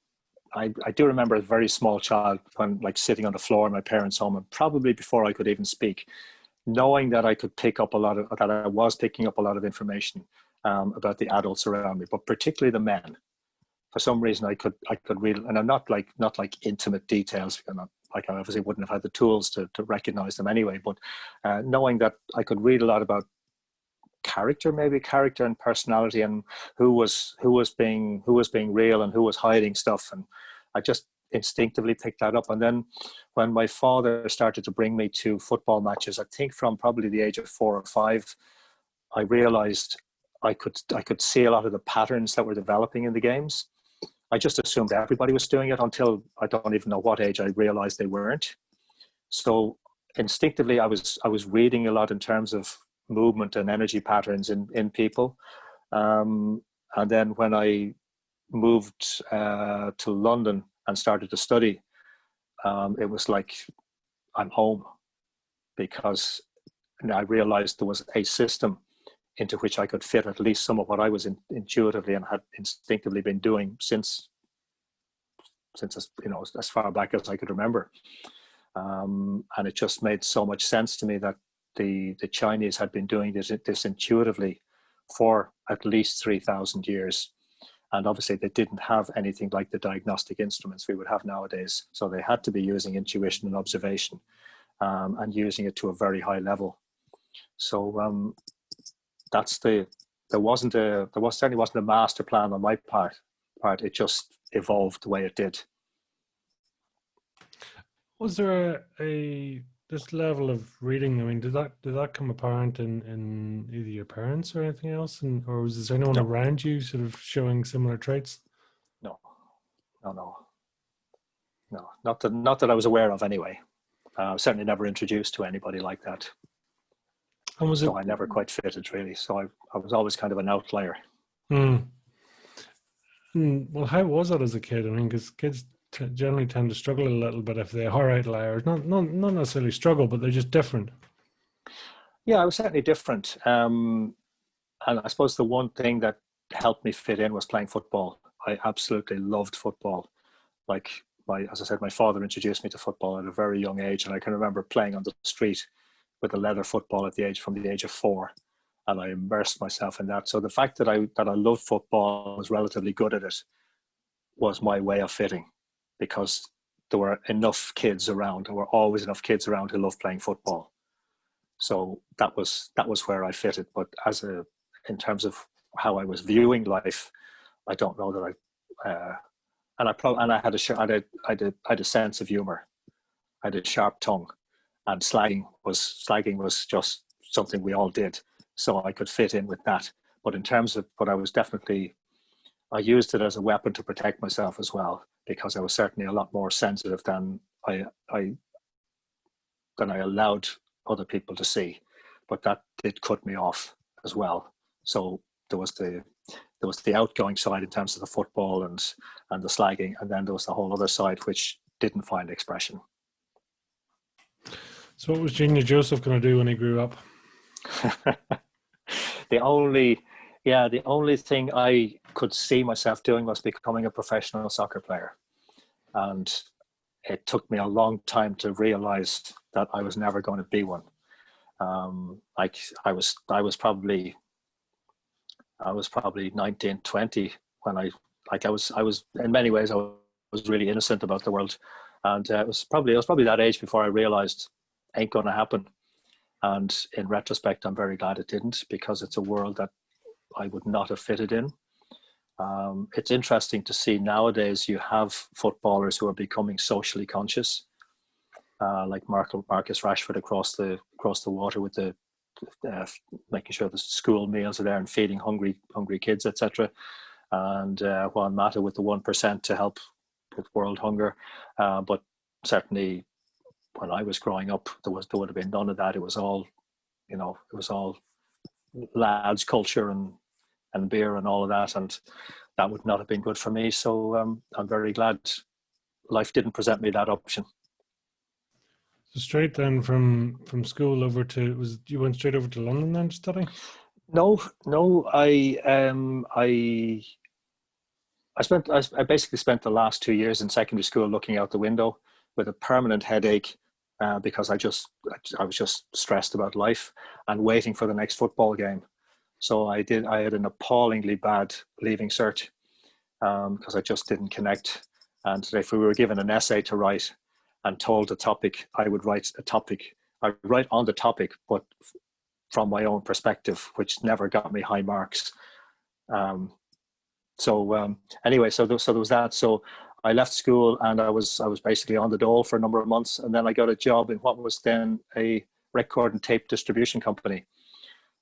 I do remember as a very small child when like sitting on the floor in my parents' home, and probably before I could even speak, knowing that I could pick up a lot of that I was picking up a lot of information about the adults around me, but particularly the men. For some reason, I could read, and I'm not like intimate details. You know, like I obviously wouldn't have had the tools to recognize them anyway. But knowing that I could read a lot about character and personality, and who was being real and who was hiding stuff, and I just instinctively picked that up. And then when my father started to bring me to football matches, I think from probably the age of 4 or 5, I realized I could see a lot of the patterns that were developing in the games. I just assumed everybody was doing it until I don't even know what age I realized they weren't. So instinctively, I was reading a lot in terms of movement and energy patterns in people. And then when I moved to London and started to study, it was like I'm home, because I realized there was a system into which I could fit at least some of what I was intuitively and had instinctively been doing since as far back as I could remember. And it just made so much sense to me that the Chinese had been doing this intuitively for at least 3,000 years. And obviously they didn't have anything like the diagnostic instruments we would have nowadays. So they had to be using intuition and observation, and using it to a very high level. So there certainly wasn't a master plan on my part. It just evolved the way it did. Was there a this level of reading? I mean, did that come apparent in either your parents or anything else, and or was there anyone No, around you sort of showing similar traits? no, no, no, no. Not that I was aware of anyway. Certainly never introduced to anybody like that. And was it? So I never quite fitted really. So I was always kind of an outlier. Hmm. Well, how was that as a kid? I mean, because kids generally tend to struggle a little bit if they are outliers. Not necessarily struggle, but they're just different. Yeah, I was certainly different. And I suppose the one thing that helped me fit in was playing football. I absolutely loved football. Like as I said, my father introduced me to football at a very young age, and I can remember playing on the street with a leather football from the age of 4, and I immersed myself in that. So the fact that I loved football, was relatively good at it, was my way of fitting, because there were enough kids around. There were always enough kids around who loved playing football. So that was where I fitted. But in terms of how I was viewing life, I don't know that I had a sense of humor. I had a sharp tongue, and slagging was just something we all did. So I could fit in with that. But in terms of, but I used it as a weapon to protect myself as well, because I was certainly a lot more sensitive than I allowed other people to see. But that did cut me off as well. So there was the outgoing side in terms of the football and the slagging, and then there was the whole other side which didn't find expression. So, what was Junior Joseph going to do when he grew up? the only thing I could see myself doing was becoming a professional soccer player. And it took me a long time to realize that I was never going to be one. Like I was probably 19, 20 when I was in many ways I was really innocent about the world, and it was probably that age before I realized ain't going to happen. And in retrospect, I'm very glad it didn't, because it's a world that I would not have fitted in. It's interesting to see nowadays you have footballers who are becoming socially conscious, like Marcus Rashford across the water with the making sure the school meals are there and feeding hungry kids, etc. And Juan Mata with the 1% to help with world hunger. But certainly when I was growing up, there would have been none of that. It was all lads culture and and beer and all of that, and that would not have been good for me. So I'm very glad life didn't present me that option. So straight then from school over to, you went straight over to London then to study? No. I basically spent the last 2 years in secondary school looking out the window with a permanent headache because I was just stressed about life and waiting for the next football game. So I had an appallingly bad leaving cert because I just didn't connect. And if we were given an essay to write and told a topic, I would write a topic. I would write on the topic, but from my own perspective, which never got me high marks. Anyway, so there was that. So I left school and I was basically on the dole for a number of months, and then I got a job in what was then a record and tape distribution company.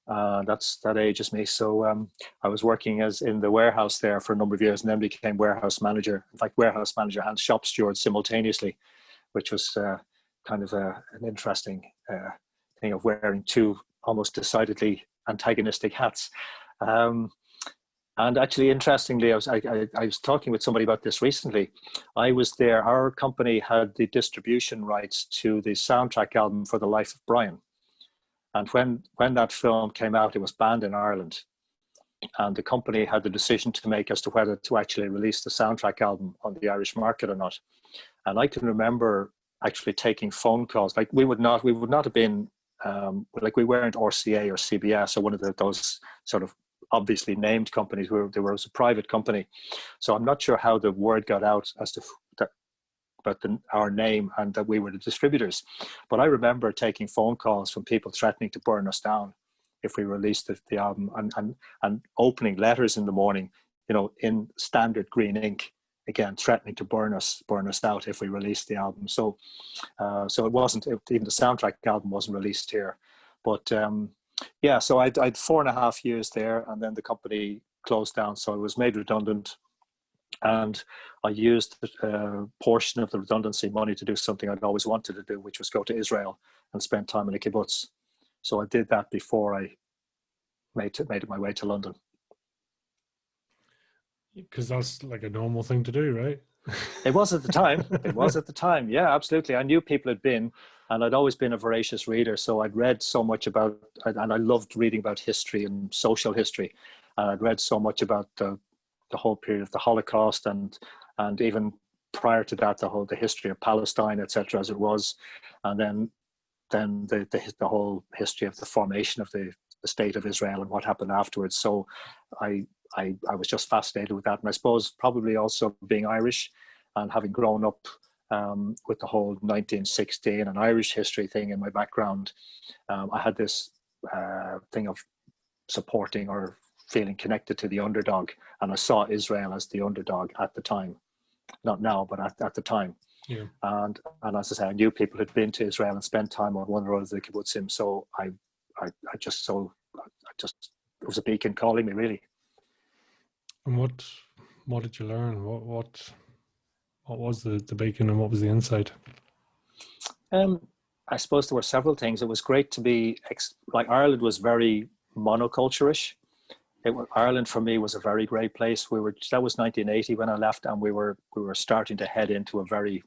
That ages me. So I was working as in the warehouse there for a number of years, and then became warehouse manager. In fact, warehouse manager and shop steward simultaneously, which was kind of an interesting thing of wearing two almost decidedly antagonistic hats. And actually, interestingly, I was talking with somebody about this recently. I was there. Our company had the distribution rights to the soundtrack album for The Life of Brian. And when that film came out, it was banned in Ireland. And the company had the decision to make as to whether to actually release the soundtrack album on the Irish market or not. And I can remember actually taking phone calls. Like we would not have been, like we weren't RCA or CBS or one of those sort of obviously named companies. There was a private company. So I'm not sure how the word got out as to about our name and that we were the distributors. But I remember taking phone calls from people threatening to burn us down if we released the album, and opening letters in the morning, in standard green ink, again, threatening to burn us out if we released the album. So it wasn't, even the soundtrack album wasn't released here. But yeah, so I'd 4.5 years there, and then the company closed down. So I was made redundant, and I used a portion of the redundancy money to do something I'd always wanted to do, which was go to Israel and spend time in a kibbutz. So I did that before I made it my way to London. Because that's like a normal thing to do, right? It was at the time. It was at the time. Yeah, absolutely. I knew people had been, and I'd always been a voracious reader. So I'd read so much about, and I loved reading about history and social history. And I'd read so much about the whole period of the Holocaust, and even prior to that, the history of Palestine, etc., as it was, and then the whole history of the formation of the state of Israel and what happened afterwards. So I was just fascinated with that. And I suppose probably also being Irish and having grown up with the whole 1916 and Irish history thing in my background, I had this thing of supporting or feeling connected to the underdog. And I saw Israel as the underdog at the time. Not now, but at the time. Yeah. And as I say, I knew people had been to Israel and spent time on one or other of the kibbutzim. So I just it was a beacon calling me, really. And what did you learn? What was the beacon, and what was the insight? I suppose there were several things. It was great to be like Ireland was very monoculturish. Ireland for me was a very great place. That was 1980 when I left, and we were starting to head into a very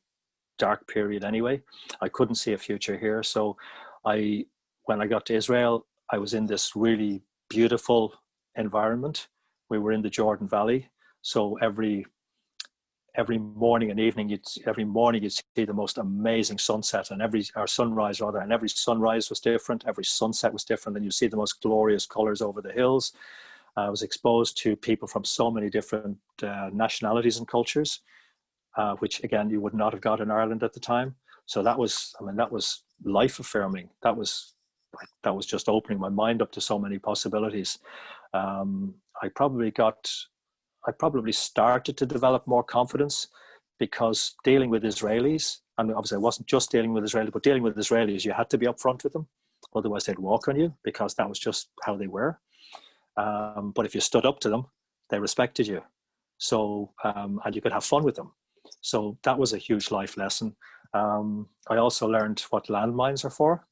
dark period anyway. I couldn't see a future here. So when I got to Israel, I was in this really beautiful environment. We were in the Jordan Valley. So every morning and evening, you'd see the most amazing sunset, and sunrise rather, and every sunrise was different. Every sunset was different, and you see the most glorious colors over the hills. I was exposed to people from so many different nationalities and cultures, which again, you would not have got in Ireland at the time. So that was life affirming. That was just opening my mind up to so many possibilities. I probably started to develop more confidence because dealing with Israelis, and obviously I wasn't just dealing with Israelis, but dealing with Israelis, you had to be upfront with them. Otherwise they'd walk on you, because that was just how they were. But if you stood up to them, they respected you. So, and you could have fun with them. So that was a huge life lesson. I also learned what landmines are for.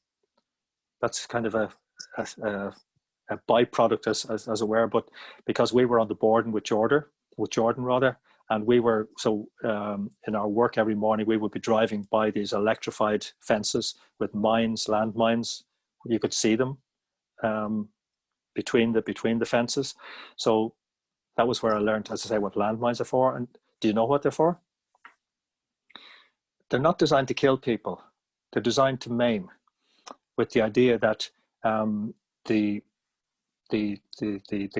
That's kind of a byproduct as it were, but because we were on the board with Jordan rather, and we were, so in our work every morning, we would be driving by these electrified fences with mines, landmines. You could see them between the fences. So that was where I learned, as I say, what landmines are for. And do you know what they're for? They're not designed to kill people. They're designed to maim, with the idea that the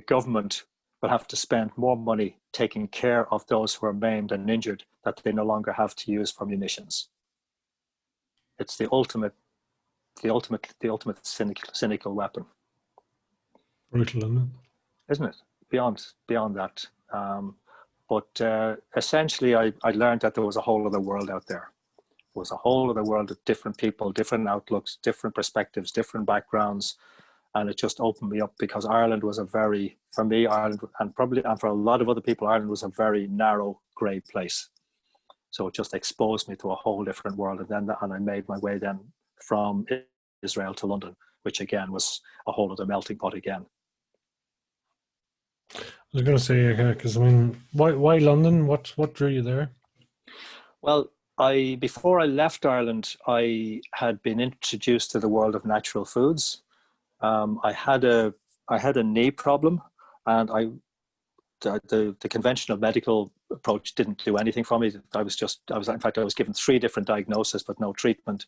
government will have to spend more money taking care of those who are maimed and injured that they no longer have to use for munitions. It's the ultimate cynical weapon. Brutal, isn't it? Beyond that. But essentially, I learned that there was a whole other world out there. There was a whole other world of different people, different outlooks, different perspectives, different backgrounds. And it just opened me up, because Ireland was for me, Ireland, and for a lot of other people, Ireland was a very narrow, grey place. So it just exposed me to a whole different world. And I made my way then from Israel to London, which again was a whole other melting pot again. I was going to say, because I mean, why London? What drew you there? Well, before I left Ireland, I had been introduced to the world of natural foods. I had a knee problem, and the conventional medical approach didn't do anything for me. I was given 3 different diagnoses but no treatment,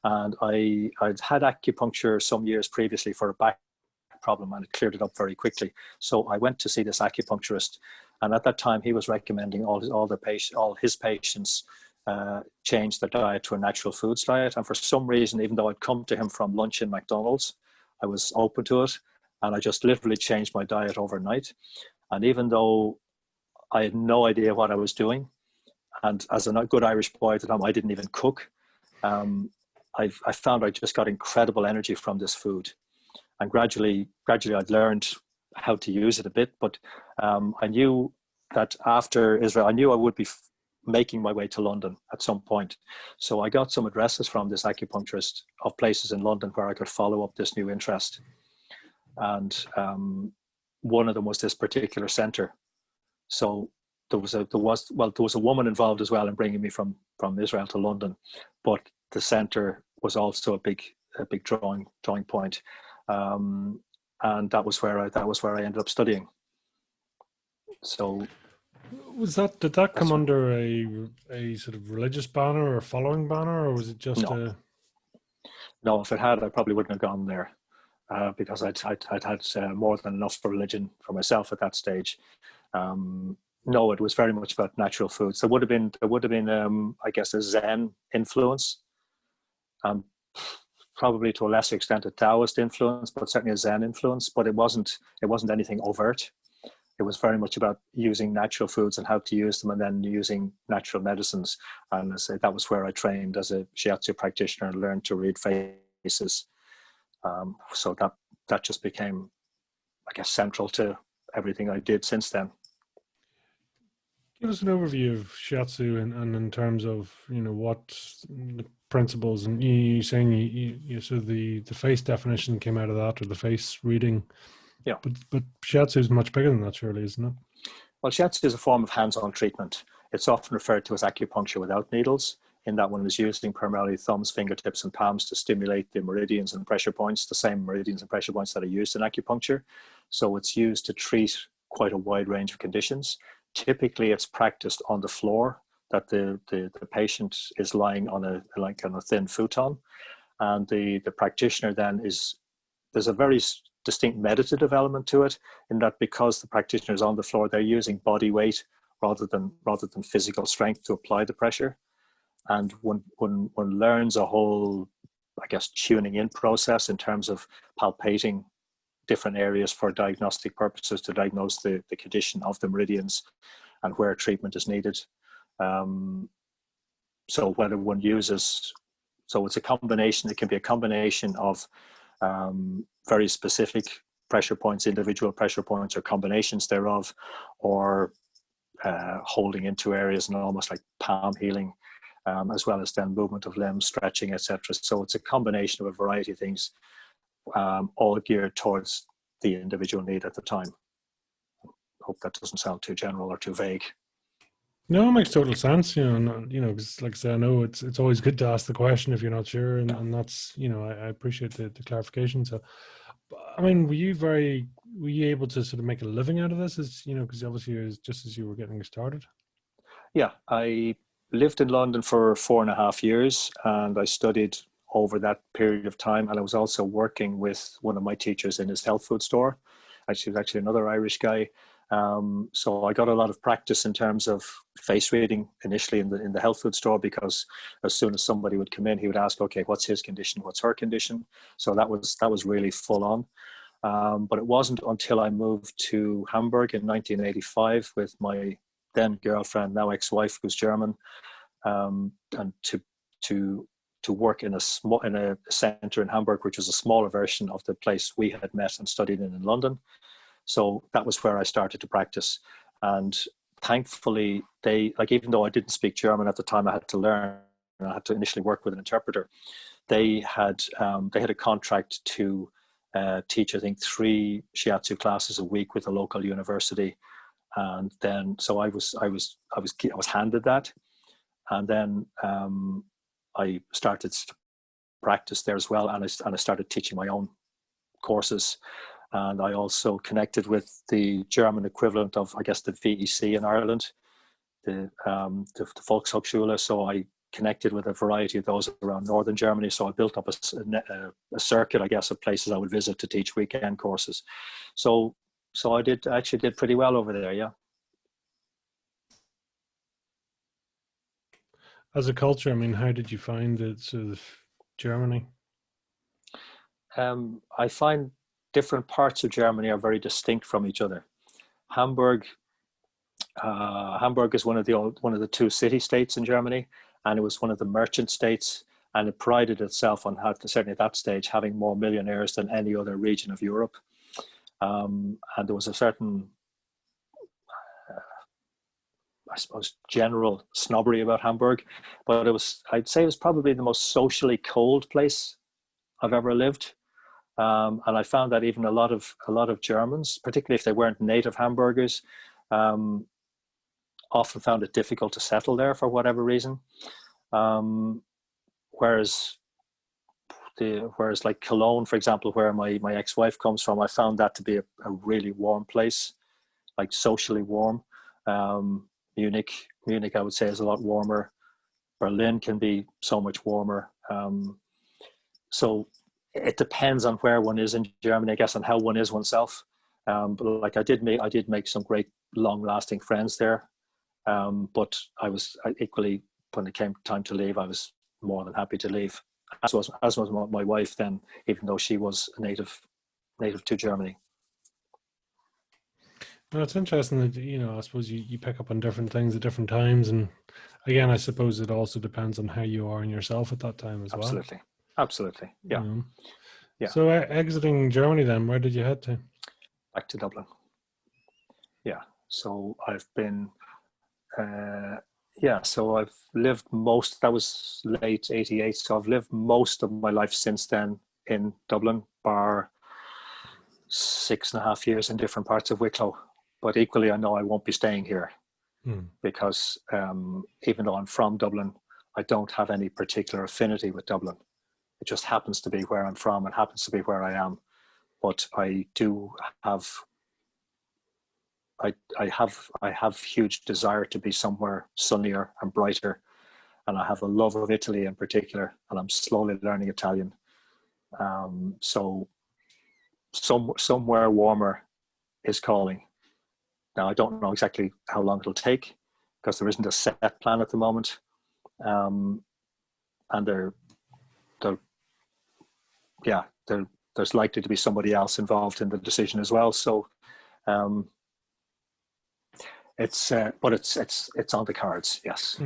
and I'd had acupuncture some years previously for a back problem, and it cleared it up very quickly. So I went to see this acupuncturist, and at that time he was recommending all his patients change their diet to a natural foods diet. And for some reason, even though I'd come to him from lunch in McDonald's, I was open to it, and I just literally changed my diet overnight. And even though I had no idea what I was doing, and as a good Irish boy at the time, I didn't even cook, I found I just got incredible energy from this food. And gradually I'd learned how to use it a bit. But I knew that after Israel, I knew I would be making my way to London at some point. So I got some addresses from this acupuncturist of places in London where I could follow up this new interest. And one of them was this particular centre. So there was a woman involved as well in bringing me from Israel to London, but the centre was also a big drawing point. And that was where I ended up studying. So did that come under a sort of religious banner or following banner, or was it just No, if it had, I probably wouldn't have gone there, because I'd had more than enough for religion for myself at that stage. No, it was very much about natural foods. There would have been I guess a Zen influence, probably to a lesser extent a Taoist influence, but certainly a Zen influence. But it wasn't anything overt. It was very much about using natural foods and how to use them, and then using natural medicines. And I say that was where I trained as a shiatsu practitioner and learned to read faces. So that just became, I guess, central to everything I did since then. Give us an overview of shiatsu and in terms of, what the principles, and you saying you so the face definition came out of that, or the face reading. Yeah. But shiatsu is much bigger than that, surely, isn't it? Well, shiatsu is a form of hands-on treatment. It's often referred to as acupuncture without needles, in that one is using primarily thumbs, fingertips, and palms to stimulate the meridians and pressure points, the same meridians and pressure points that are used in acupuncture. So it's used to treat quite a wide range of conditions. Typically, it's practiced on the floor, that the patient is lying on a thin futon, and the practitioner then there's a very distinct meditative element to it, in that because the practitioner is on the floor, they're using body weight rather than physical strength to apply the pressure. And one learns a whole, I guess, tuning in process in terms of palpating different areas for diagnostic purposes to diagnose the condition of the meridians and where treatment is needed. So whether one uses, so it's a combination, it can be a combination of very specific pressure points, individual pressure points, or combinations thereof, or holding into areas and almost like palm healing, as well as then movement of limbs, stretching, etc. So it's a combination of a variety of things, all geared towards the individual need at the time. Hope that doesn't sound too general or too vague. No, it makes total sense. Because like I said, I know it's always good to ask the question if you're not sure, and that's, I appreciate the clarification. So, I mean, were you able to sort of make a living out of this? As because obviously it was just as you were getting started. Yeah, I lived in London for 4.5 years, and I studied over that period of time. And I was also working with one of my teachers in his health food store. Actually, was actually another Irish guy. So I got a lot of practice in terms of face reading initially in the health food store, because as soon as somebody would come in, he would ask, okay, what's his condition? What's her condition? So that was really full on. But it wasn't until I moved to Hamburg in 1985 with my then girlfriend, now ex-wife, who's German, and to work in a center in Hamburg, which was a smaller version of the place we had met and studied in London. So that was where I started to practice. And thankfully, even though I didn't speak German at the time, I had to learn. I had to initially work with an interpreter. They had a contract to teach, I think, 3 shiatsu classes a week with a local university. And then, so I was handed that, and then I started to practice there as well, and I started teaching my own courses, and I also connected with the German equivalent of, I guess, the VEC in Ireland, the Volkshochschule. So I connected with a variety of those around northern Germany. So I built up a circuit, I guess, of places I would visit to teach weekend courses. So I actually did pretty well over there, yeah. As a culture, I mean, how did you find it, sort of Germany? I find different parts of Germany are very distinct from each other. Hamburg is one of the 2 city states in Germany, and it was one of the merchant states, and it prided itself on certainly at that stage, having more millionaires than any other region of Europe. And there was a certain, I suppose, general snobbery about Hamburg, but I'd say it was probably the most socially cold place I've ever lived. And I found that even a lot of Germans, particularly if they weren't native Hamburgers, often found it difficult to settle there for whatever reason. Whereas like Cologne, for example, where my ex-wife comes from, I found that to be a really warm place, like socially warm. Munich, I would say, is a lot warmer. Berlin can be so much warmer. So it depends on where one is in Germany, I guess, and how one is oneself. But like I did make some great long-lasting friends there. But I equally, when it came time to leave, I was more than happy to leave. As was my wife then, even though she was a native to Germany. Well, it's interesting that, I suppose you pick up on different things at different times. And again, I suppose it also depends on how you are in yourself at that time as well. Absolutely. Yeah. Yeah. So exiting Germany then, where did you head to? Back to Dublin. Yeah. So I've been, so I've lived that was late 88. So I've lived most of my life since then in Dublin, bar 6.5 years in different parts of Wicklow. But equally, I know I won't be staying here because even though I'm from Dublin, I don't have any particular affinity with Dublin. It just happens to be where I'm from and happens to be where I am. But I do have, I have huge desire to be somewhere sunnier and brighter. And I have a love of Italy in particular, and I'm slowly learning Italian. So somewhere warmer is calling. Now, I don't know exactly how long it'll take because there isn't a set plan at the moment. And there's likely to be somebody else involved in the decision as well. So it's on the cards. Yes. I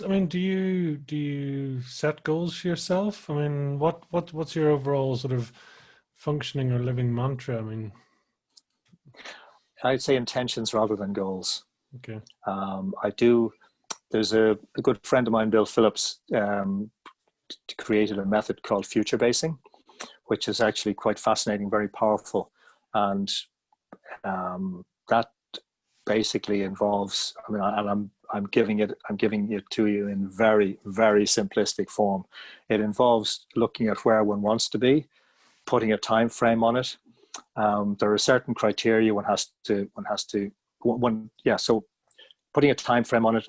mean, do you set goals for yourself? I mean, what's your overall sort of functioning or living mantra? I mean, I'd say intentions rather than goals. Okay. There's a good friend of mine, Bill Phillips, created a method called future basing, which is actually quite fascinating, very powerful. And that basically involves, I mean, and I'm giving it to you in very, very simplistic form. It involves looking at where one wants to be, putting a time frame on it. There are certain criteria so putting a time frame on it,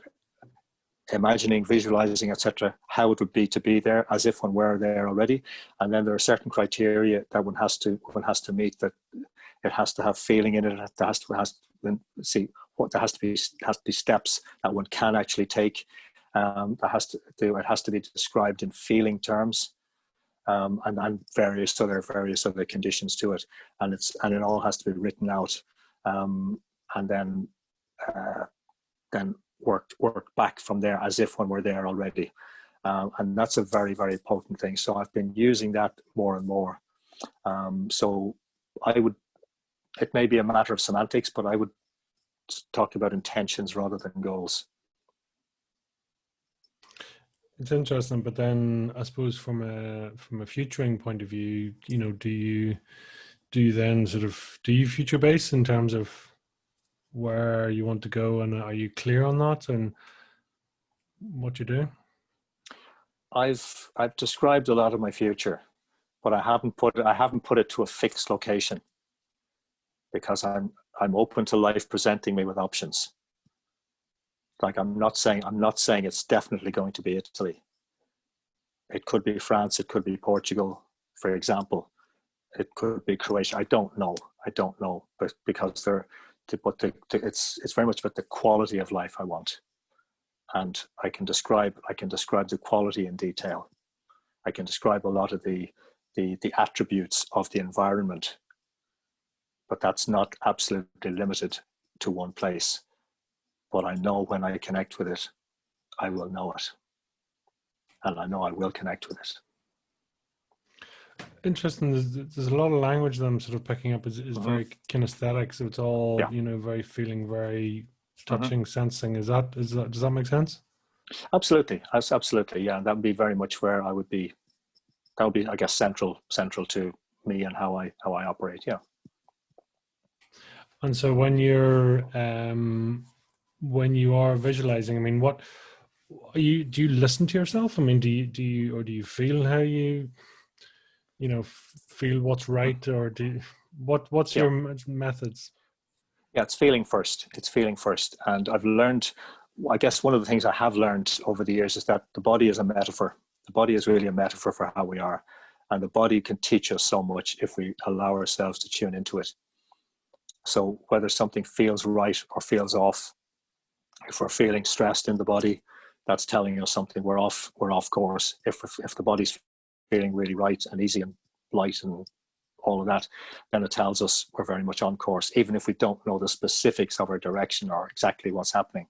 imagining, visualizing, etc., how it would be to be there as if one were there already. And then there are certain criteria that one has to meet, that it has to have feeling in it. There has to be steps that one can actually take. It has to be described in feeling terms, and various other conditions to it, and it all has to be written out, and then worked back from there as if one were there already, and that's a very, very potent thing. So I've been using that more and more. So it may be a matter of semantics, but I would talk about intentions rather than goals. It's interesting, but then I suppose from a futuring point of view, do you then do you future base in terms of where you want to go, and are you clear on that and what you do? I've described a lot of my future, but I haven't put it to a fixed location, because I'm open to life presenting me with options. Like I'm not saying it's definitely going to be Italy. It could be France, it could be Portugal, for example. It could be Croatia. I don't know, but because it's very much about the quality of life I want, and I can describe the quality in detail. I can describe a lot of the attributes of the environment, but that's not absolutely limited to one place. But I know when I connect with it, I will know it, and I know I will connect with it. Interesting. There's a lot of language that I'm sort of picking up is very kinesthetic. So it's all, very feeling, very touching, sensing. Does that make sense? Absolutely. Yeah. That would be very much where I would be. That would be, I guess, central to me and how I operate. Yeah. And so when you are visualizing, I mean, what do you listen to yourself? I mean, do you feel how you feel what's right, or what's your methods? Yeah, it's feeling first. And I've learned, I guess one of the things I have learned over the years is that the body is a metaphor. The body is really a metaphor for how we are. And the body can teach us so much if we allow ourselves to tune into it. So whether something feels right or feels off, if we're feeling stressed in the body, that's telling us something we're off course. If the body's feeling really right and easy and light and all of that, then it tells us we're very much on course, even if we don't know the specifics of our direction or exactly what's happening.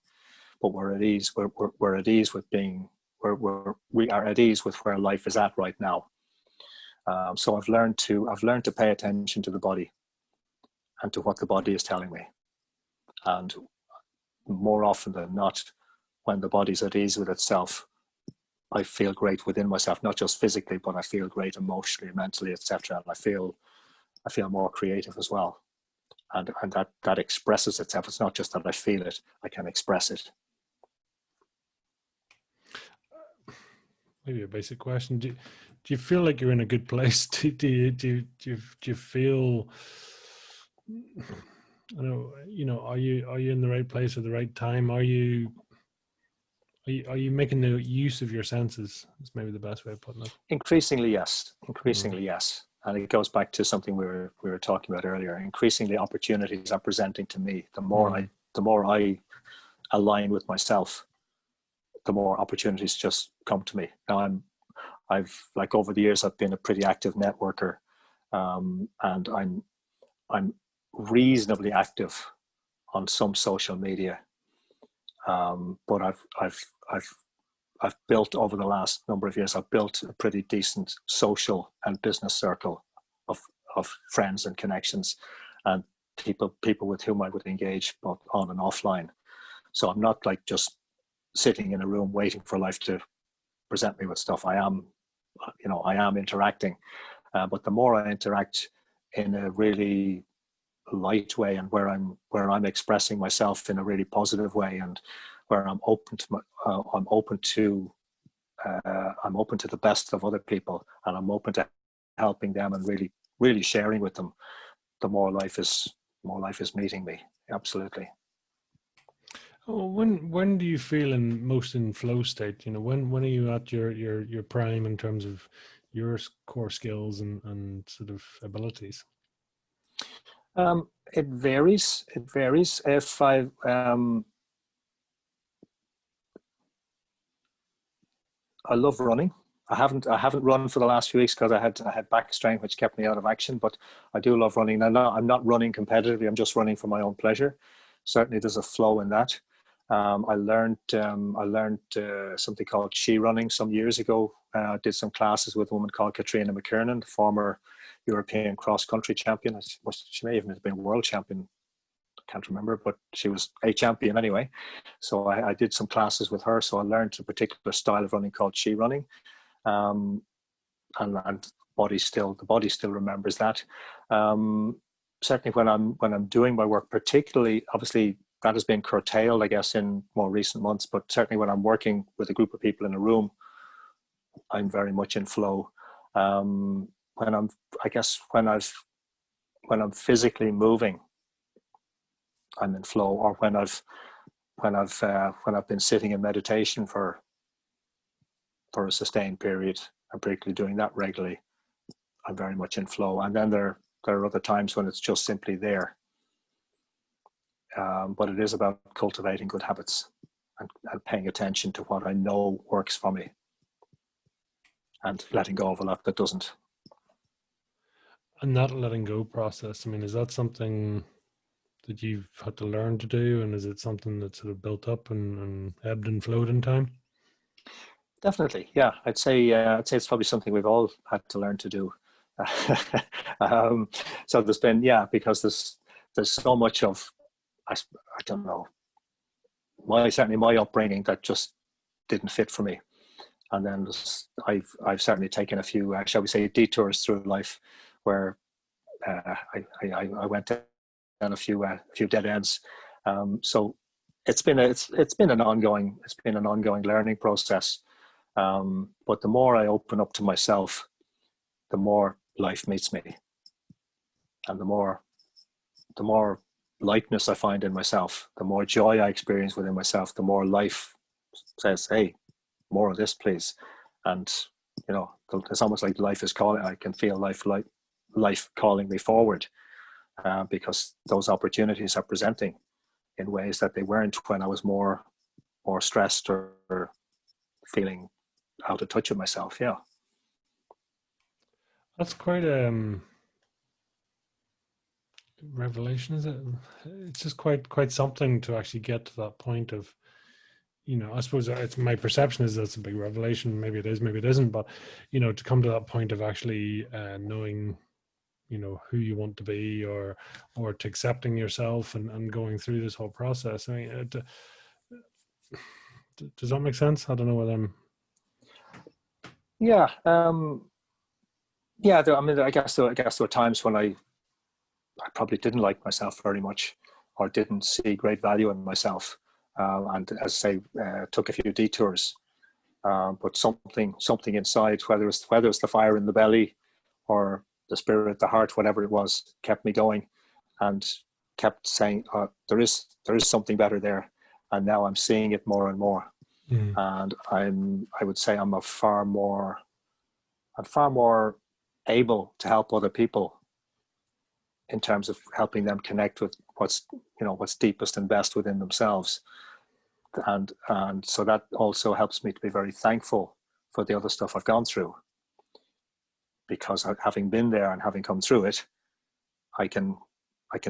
But we're at ease. We're at ease with being. We are at ease with where life is at right now. So I've learned to pay attention to the body and to what the body is telling me. And more often than not, when the body's at ease with itself, I feel great within myself, not just physically, but I feel great emotionally, mentally, etc. And I feel more creative as well. And that expresses itself. It's not just that I feel it, I can express it. Maybe a basic question. Do you feel like you're in a good place? Do you feel, are you in the right place at the right time? Are you making the use of your senses? That's maybe the best way of putting it. Increasingly, yes. Yes. And it goes back to something we were talking about earlier. Increasingly, opportunities are presenting to me. The more I align with myself, the more opportunities just come to me. Now I've like over the years, I've been a pretty active networker, and I'm reasonably active on some social media. But I've built over the last number of years, I've built a pretty decent social and business circle of friends and connections and people with whom I would engage both on and offline. So I'm not like just sitting in a room waiting for life to present me with stuff. I am interacting. But the more I interact in a really light way, and where I'm expressing myself in a really positive way, and where I'm open to the best of other people, and I'm open to helping them and really sharing with them, the more life is meeting me. Absolutely. Oh, when do you feel most in flow state? When are you at your prime in terms of your core skills and sort of abilities? It varies. If I love running. I haven't run for the last few weeks because I had back strain, which kept me out of action. But I do love running. I'm not running competitively. I'm just running for my own pleasure. Certainly, there's a flow in that. I learned something called ski running some years ago. Did some classes with a woman called Katrina McKiernan, the former European cross country champion. She may even have been world champion. Can't remember, but she was a champion anyway. So I did some classes with her. So I learned a particular style of running called ski running, and the body still remembers that. Certainly when I'm doing my work, particularly, obviously that has been curtailed, I guess, in more recent months. But certainly when I'm working with a group of people in a room, I'm very much in flow. When I'm physically moving, I'm in flow. Or when I've been sitting in meditation for a sustained period, and particularly doing that regularly, I'm very much in flow. And then there are other times when it's just simply there. But it is about cultivating good habits and paying attention to what I know works for me, and letting go of a lot that doesn't. And that letting go process, I mean, is that something that you've had to learn to do, and is it something that's sort of built up and ebbed and flowed in time? Definitely, yeah. I'd say it's probably something we've all had to learn to do. So there's been, because there's so much of, I don't know, certainly my upbringing that just didn't fit for me, and then I've certainly taken a few, shall we say, detours through life, where I went down a few dead ends. So it's been an ongoing learning process. But the more I open up to myself, the more life meets me, and the more lightness I find in myself, the more joy I experience within myself, the more life says, "Hey, more of this, please." And it's almost like life is calling. I can feel life calling me forward, because those opportunities are presenting in ways that they weren't when I was more stressed or feeling out of touch with myself. Yeah. That's quite revelation, is it? It's just quite something to actually get to that point of, I suppose it's my perception is that's a big revelation. Maybe it is, maybe it isn't, but to come to that point of actually knowing who you want to be, or to accepting yourself and going through this whole process. I mean, does that make sense? I don't know whether I'm Yeah. I guess there were times when I probably didn't like myself very much, or didn't see great value in myself, and, as I say, took a few detours. But something inside, whether it's the fire in the belly, or the spirit, the heart, whatever it was, kept me going, and kept saying, there is something better there, and now I'm seeing it more and more. And I would say I'm far more able to help other people, in terms of helping them connect with what's deepest and best within themselves. And so that also helps me to be very thankful for the other stuff I've gone through, because having been there and having come through it, I can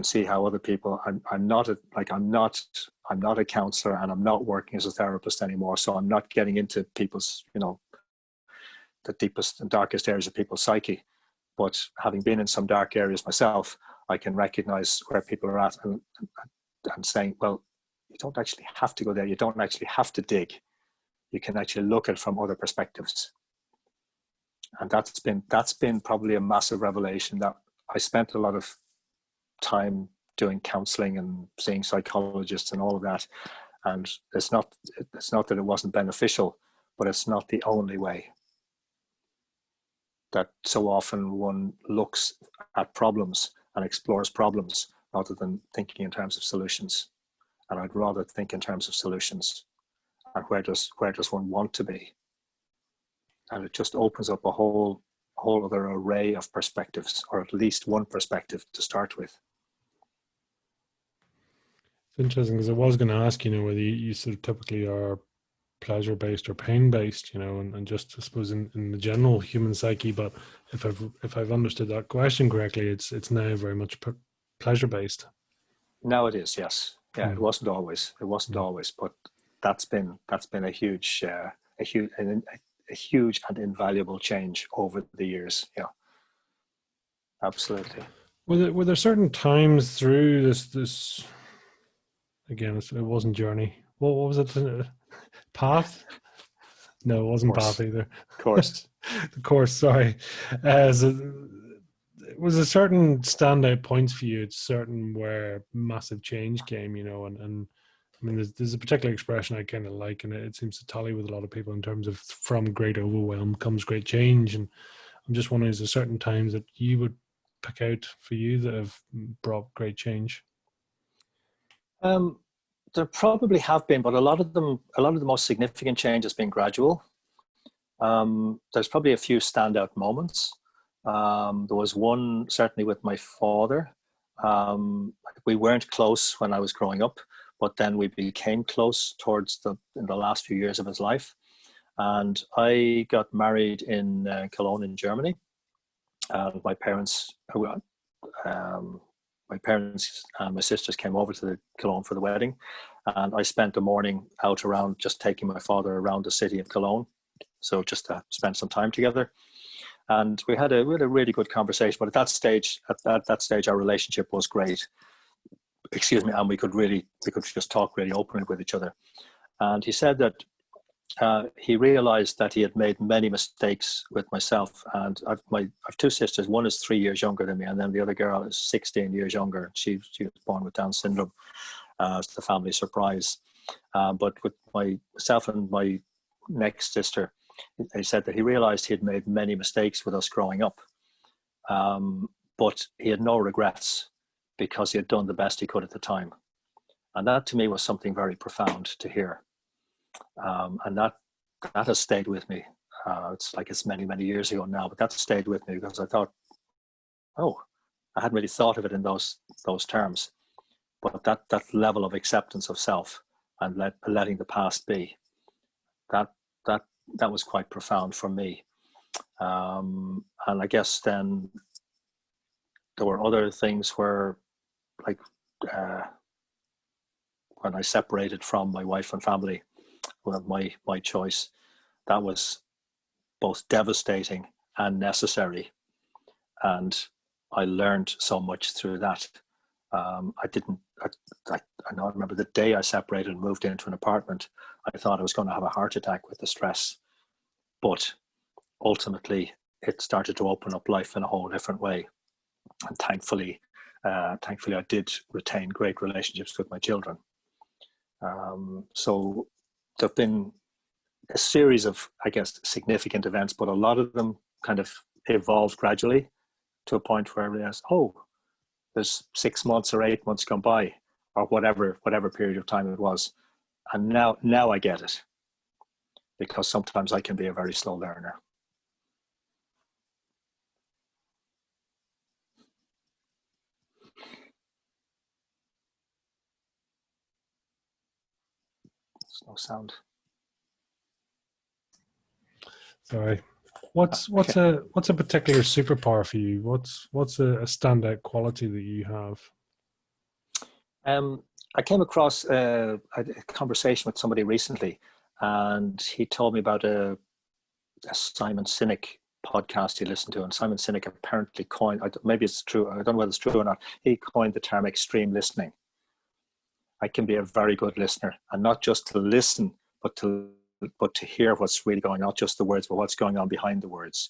see how other people. I'm not a counselor, and I'm not working as a therapist anymore. So I'm not getting into people's, the deepest and darkest areas of people's psyche. But having been in some dark areas myself, I can recognize where people are at, and saying, well, you don't actually have to go there. You don't actually have to dig. You can actually look at it from other perspectives. And that's been probably a massive revelation. That I spent a lot of time doing counseling and seeing psychologists and all of that, and it's not that it wasn't beneficial, but it's not the only way. That so often one looks at problems and explores problems rather than thinking in terms of solutions. And I'd rather think in terms of solutions and where does one want to be. And it just opens up a whole other array of perspectives, or at least one perspective to start with. It's interesting, because I was going to ask, whether you sort of typically are pleasure-based or pain-based, and just, I suppose, in the general human psyche. But if I've understood that question correctly, it's now very much pleasure-based. Now it is, yes. Yeah, it wasn't always. It wasn't always, but that's been a huge and invaluable change over the years. Yeah, absolutely. Were there certain times through this? Again, it wasn't journey. What was it? Path? No, it wasn't path either. Course. The course. Sorry. Was a certain standout points for you? It's certain where massive change came, and I mean, there's a particular expression I kind of like, and it seems to tally with a lot of people in terms of from great overwhelm comes great change. And I'm just wondering, is there certain times that you would pick out for you that have brought great change? There probably have been, but a lot of the most significant change has been gradual. There's probably a few standout moments. There was one certainly with my father. We weren't close when I was growing up, but then we became close in the last few years of his life. And I got married in Cologne in Germany. My parents and my sisters came over to Cologne for the wedding, and I spent the morning out around just taking my father around the city of Cologne, so just to spend some time together. And we had a really good conversation. But at that stage, our relationship was great. Excuse me, and we could just talk really openly with each other. And he said that he realized that he had made many mistakes with myself. And I've two sisters. One is 3 years younger than me, and then the other girl is 16 years younger. She was born with Down syndrome. It's the family surprise. But with myself and my next sister, he said that he realized he had made many mistakes with us growing up. But he had no regrets because he had done the best he could at the time. And that to me was something very profound to hear. And that has stayed with me. It's many, many years ago now, but that stayed with me because I thought, I hadn't really thought of it in those terms. But that level of acceptance of self and letting the past be, that was quite profound for me. And I guess then there were other things where, like when I separated from my wife and family, my choice, that was both devastating and necessary. And I learned so much through that. I remember the day I separated and moved into an apartment, I thought I was going to have a heart attack with the stress. But ultimately, it started to open up life in a whole different way. And thankfully, I did retain great relationships with my children. So there have been a series of, I guess, significant events, but a lot of them kind of evolved gradually to a point where I realized, there's 6 months or 8 months gone by, or whatever period of time it was. And now I get it, because sometimes I can be a very slow learner. There's no sound. Sorry. What's a particular superpower for you? What's a standout quality that you have? I came across a conversation with somebody recently, and he told me about a Simon Sinek podcast he listened to. And Simon Sinek apparently coined, maybe it's true, I don't know whether it's true or not, he coined the term extreme listening. I can be a very good listener, and not just to listen, but to hear what's really going on, not just the words, but what's going on behind the words.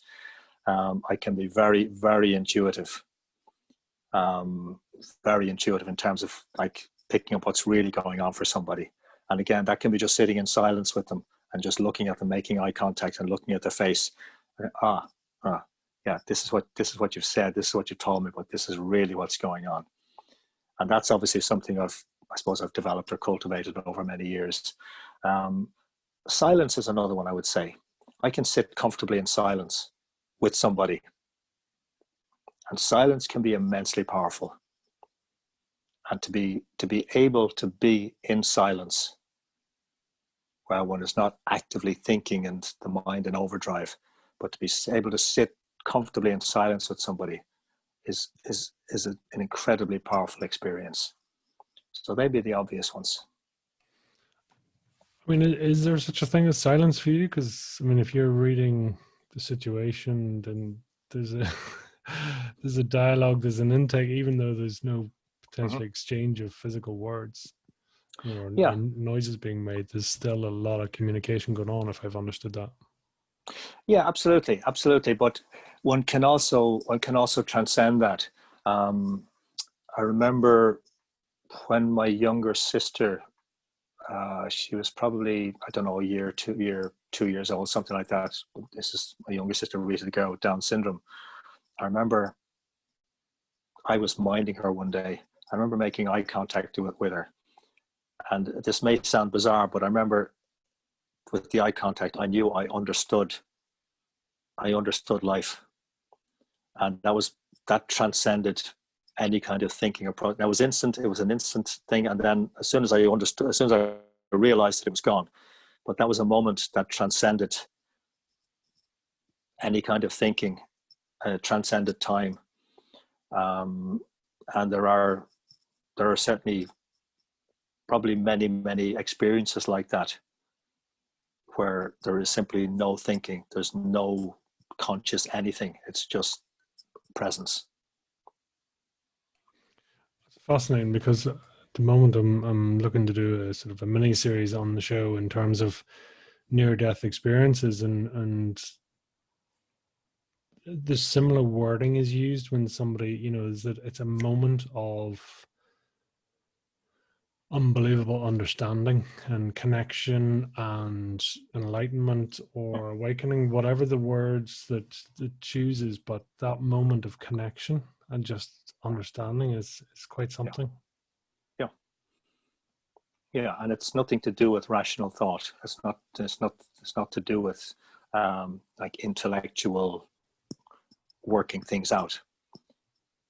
I can be very, very intuitive. Very intuitive in terms of like picking up what's really going on for somebody. And again, that can be just sitting in silence with them and just looking at them, making eye contact and looking at their face. Yeah, this is what you've said. This is what you told me, but this is really what's going on. And that's obviously something I suppose I've developed or cultivated over many years. Silence is another one, I would say. I can sit comfortably in silence with somebody. And silence can be immensely powerful. And to be able to be in silence where one is not actively thinking and the mind in overdrive, but to be able to sit comfortably in silence with somebody is an incredibly powerful experience. So they'd be the obvious ones. I mean, is there such a thing as silence for you? Because I mean, if you're reading the situation, then there's a there's a dialogue, there's an intake, even though there's no potential exchange of physical words, or noises being made. There's still a lot of communication going on, if I've understood that. Yeah, absolutely. But one can also transcend that. I remember when my younger sister, she was probably, I don't know, a year, 2 years old, something like that. This is my younger sister, Rita, the girl with Down syndrome. I remember I was minding her one day. I remember making eye contact with her. And this may sound bizarre, but I remember with the eye contact, I knew I understood life. And that transcended any kind of thinking approach. That was instant. It was an instant thing. And then as soon as I realized that it was gone, but that was a moment that transcended any kind of thinking, transcended time. And there are certainly probably many, many experiences like that where there is simply no thinking. There's no conscious anything. It's just presence. It's fascinating because at the moment I'm looking to do a sort of a mini series on the show in terms of near-death experiences, and the similar wording is used when somebody, is that it's a moment of unbelievable understanding and connection and enlightenment or awakening, whatever the words that it chooses, but that moment of connection and just understanding is quite something. Yeah, and it's nothing to do with rational thought. It's not to do with like intellectual working things out.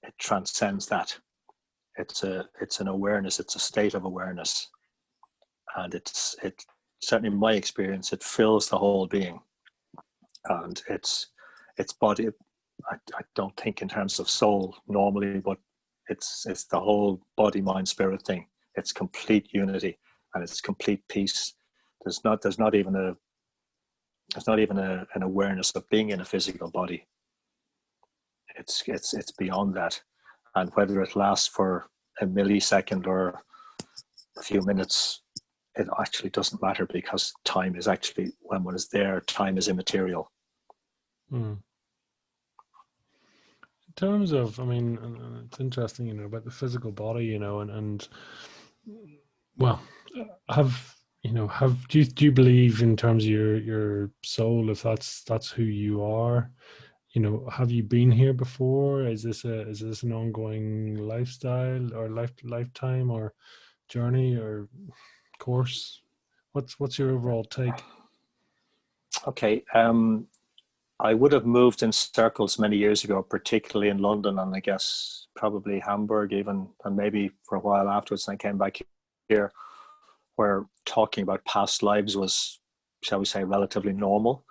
It transcends that. It's an awareness. It's a state of awareness, and it certainly in my experience, it fills the whole being, and it's body. I don't think in terms of soul normally, but it's the whole body, mind, spirit thing. It's complete unity and it's complete peace. There's not even an awareness of being in a physical body. It's beyond that, and whether it lasts for a millisecond or a few minutes, it actually doesn't matter, because time is actually, when one is there, time is immaterial. In terms of, I mean, it's interesting, about the physical body, and well, do you believe in terms of your soul, if that's who you are? Have you been here before? Is this an ongoing lifestyle or lifetime or journey or course? What's your overall take? Okay, I would have moved in circles many years ago, particularly in London, and I guess probably Hamburg even, and maybe for a while afterwards. And I came back here, where talking about past lives was, shall we say, relatively normal.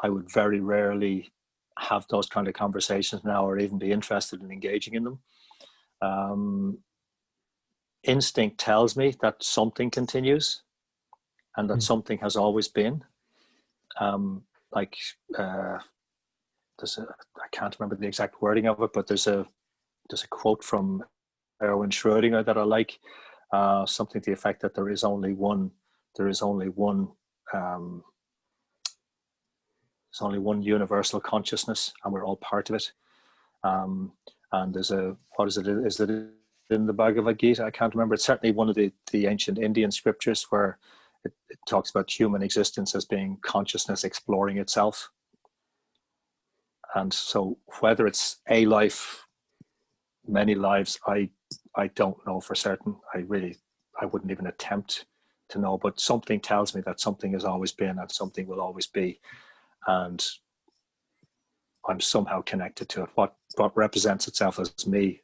I would very rarely have those kind of conversations now, or even be interested in engaging in them. Instinct tells me that something continues and that something has always been. I can't remember the exact wording of it, but there's a quote from Erwin Schrödinger that I like, something to the effect that there is only one there's only one universal consciousness, and we're all part of it. And there's what is it? Is it in the Bhagavad Gita? I can't remember. It's certainly one of the ancient Indian scriptures where it talks about human existence as being consciousness exploring itself. And so whether it's a life, many lives, I don't know for certain. I wouldn't even attempt to know, but something tells me that something has always been and something will always be. And I'm somehow connected to it. What represents itself as me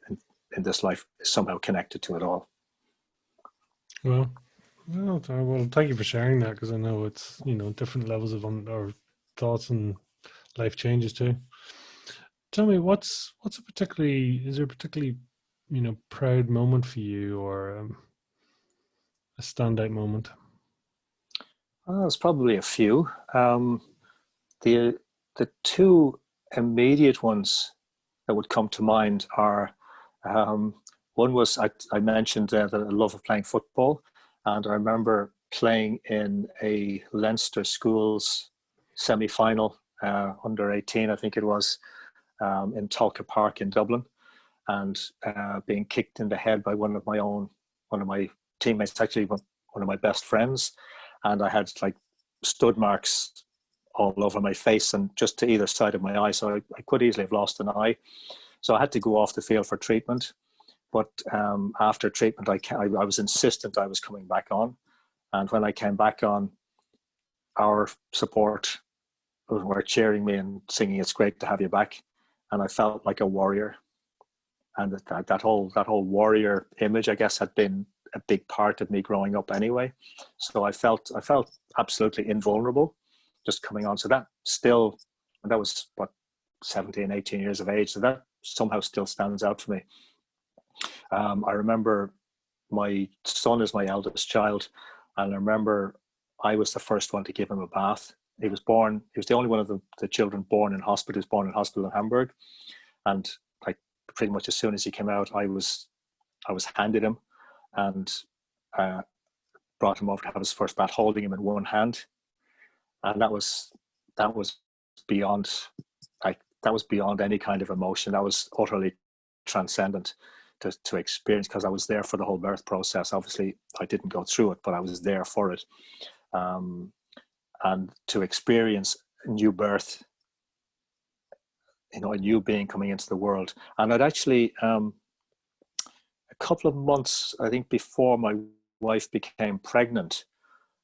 in this life is somehow connected to it all. Well, thank you for sharing that, because I know it's, different levels of our thoughts and life changes too. Tell me, is there a particularly, proud moment for you, or a standout moment? There's probably a few. The two immediate ones that would come to mind are, one was I mentioned the love of playing football, and I remember playing in a Leinster schools semi-final, under 18, I think it was, in Tulka Park in Dublin, and being kicked in the head by one of my teammates, actually one of my best friends, and I had like stud marks all over my face and just to either side of my eye, so I could easily have lost an eye. So I had to go off the field for treatment. But after treatment, I was insistent I was coming back on. And when I came back on, our support were cheering me and singing, "It's great to have you back." And I felt like a warrior. And that whole warrior image, I guess, had been a big part of me growing up anyway. So I felt absolutely invulnerable just coming on. So that was what, 17, 18 years of age. So that somehow still stands out for me. I remember my son is my eldest child, and I remember I was the first one to give him a bath. He was the only one of the children born in hospital. He was born in hospital in Hamburg, and like pretty much as soon as he came out, I was handed him and brought him over to have his first bath, holding him in one hand, and that was beyond any kind of emotion. That was utterly transcendent to experience, because I was there for the whole birth process. Obviously, I didn't go through it, but I was there for it. And to experience a new birth, a new being coming into the world. And I'd actually, a couple of months, I think, before my wife became pregnant,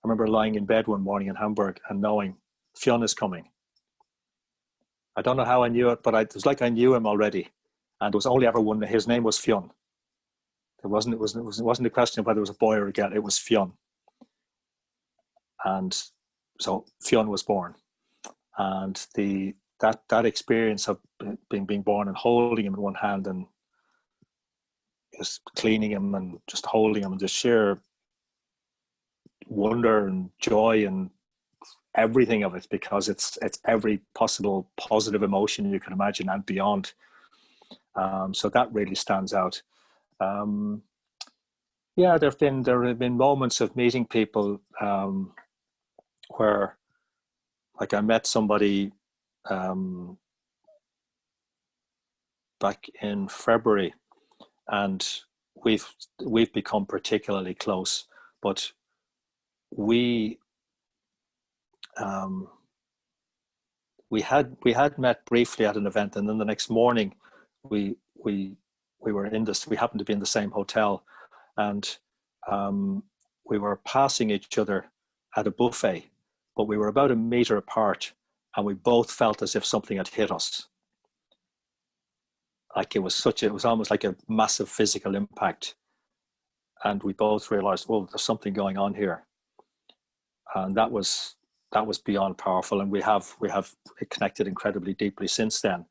I remember lying in bed one morning in Hamburg and knowing Fionn is coming. I don't know how I knew it, but it was like I knew him already. And there was only ever one. His name was Fionn. It wasn't a question of whether it was a boy or a girl. It was Fionn. And so Fionn was born. And that experience of being born and holding him in one hand and just cleaning him and just holding him, and the sheer wonder and joy and everything of it, because it's every possible positive emotion you can imagine and beyond. So that really stands out. There have been moments of meeting people where, like, I met somebody back in February, and we've become particularly close. But we had met briefly at an event, and then the next morning we happened to be in the same hotel, and we were passing each other at a buffet, but we were about a meter apart, and we both felt as if something had hit us. Like it was almost like a massive physical impact, and we both realized, oh, there's something going on here, and that was beyond powerful, and we have connected incredibly deeply since then.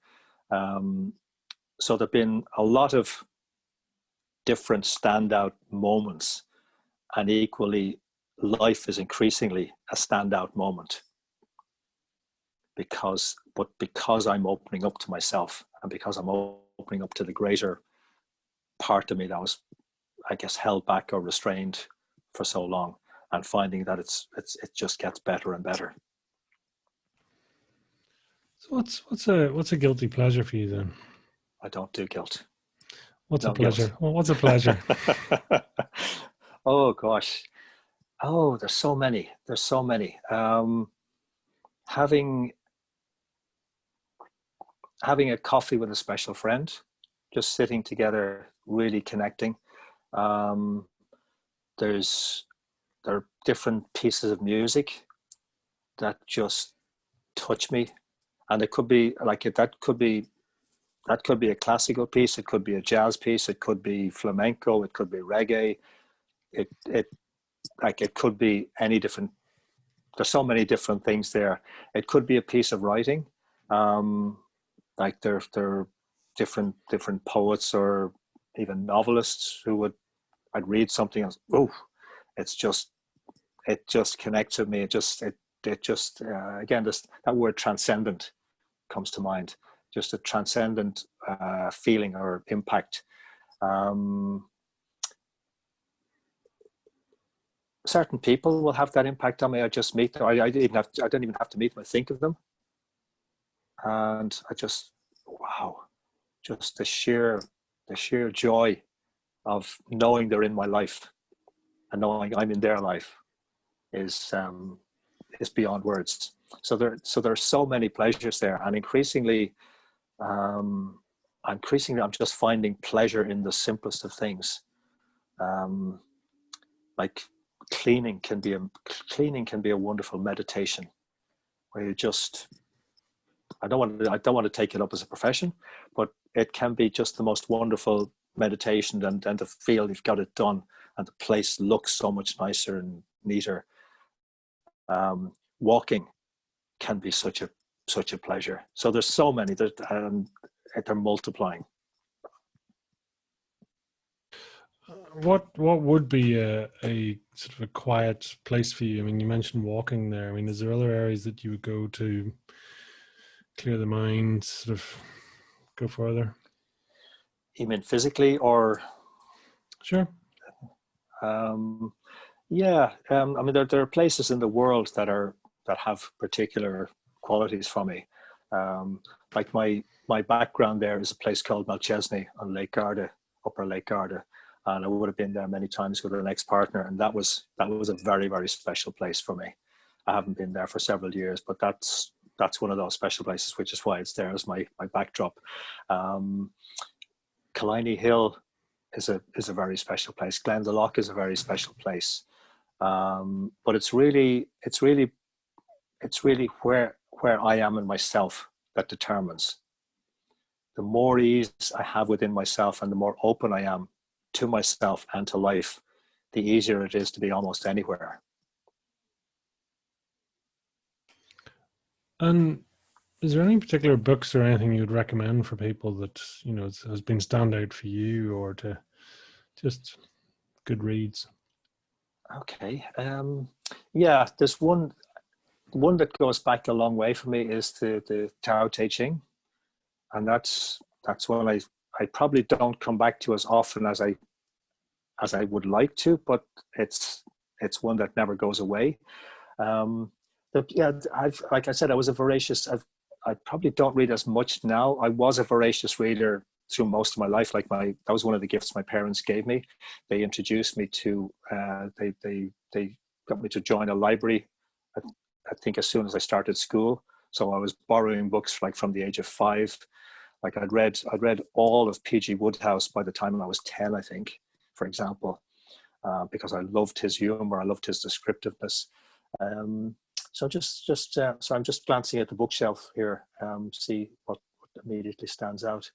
So there've been a lot of different standout moments, and equally, life is increasingly a standout moment because I'm opening up to myself, and because I'm opening up to the greater part of me that was, I guess, held back or restrained for so long, and finding that it just gets better and better. So what's a guilty pleasure for you then? I don't do guilt. What's a No guilt. pleasure? Well, what's a pleasure? Oh gosh. Oh, there's so many. There's so many. Having having a coffee with a special friend, just sitting together, really connecting. Um, there's there are different pieces of music that just touch me, and it could be like it. That could be a classical piece. It could be a jazz piece. It could be flamenco. It could be reggae. It like it could be any different. There's so many different things there. It could be a piece of writing. Um, like there are different poets or even novelists who would I'd read something and oh, it's just it just connects with me. It just again this that word transcendent comes to mind. Just a transcendent feeling or impact. Um, Certain people will have that impact on me. I just meet them. I don't even have to meet them. I think of them, and I just wow, just the sheer joy of knowing they're in my life and knowing I'm in their life is beyond words. So there are so many pleasures there, and um, increasingly, I'm just finding pleasure in the simplest of things. Um, like cleaning can be a wonderful meditation where you just I don't want to take it up as a profession, but it can be just the most wonderful meditation and to feel you've got it done and the place looks so much nicer and neater. Walking can be such a pleasure. So there's so many that they're multiplying. What would be a sort of a quiet place for you? I mean, you mentioned walking there. I mean, is there other areas that you would go to clear the mind, sort of go further? You mean physically or? Sure. Um, yeah, I mean there are places in the world that have particular qualities for me. Like my background there is a place called Malchesney on Lake Garda, Upper Lake Garda, and I would have been there many times with an ex-partner, and that was a very very special place for me. I haven't been there for several years, but that's one of those special places, which is why it's there as my backdrop. Um, Killiney Hill is a very special place. Glendalough is a very special place. But it's really where I am in myself that determines. The more ease I have within myself and the more open I am to myself and to life, the easier it is to be almost anywhere. And is there any particular books or anything you'd recommend for people that has been standout for you, or to just good reads? Okay. Yeah, there's one that goes back a long way for me is the Tao Te Ching, and that's one I probably don't come back to as often as I would like to, but it's one that never goes away. Yeah, I've like I said, I was a voracious. I probably don't read as much now. I was a voracious reader through most of my life. That was one of the gifts my parents gave me. They introduced me to. They got me to join a library. I think as soon as I started school. So I was borrowing books like from the age of 5. Like I'd read all of P.G. Wodehouse by the time I was 10, I think, for example, because I loved his humor, I loved his descriptiveness. So I'm just glancing at the bookshelf here, see what immediately stands out.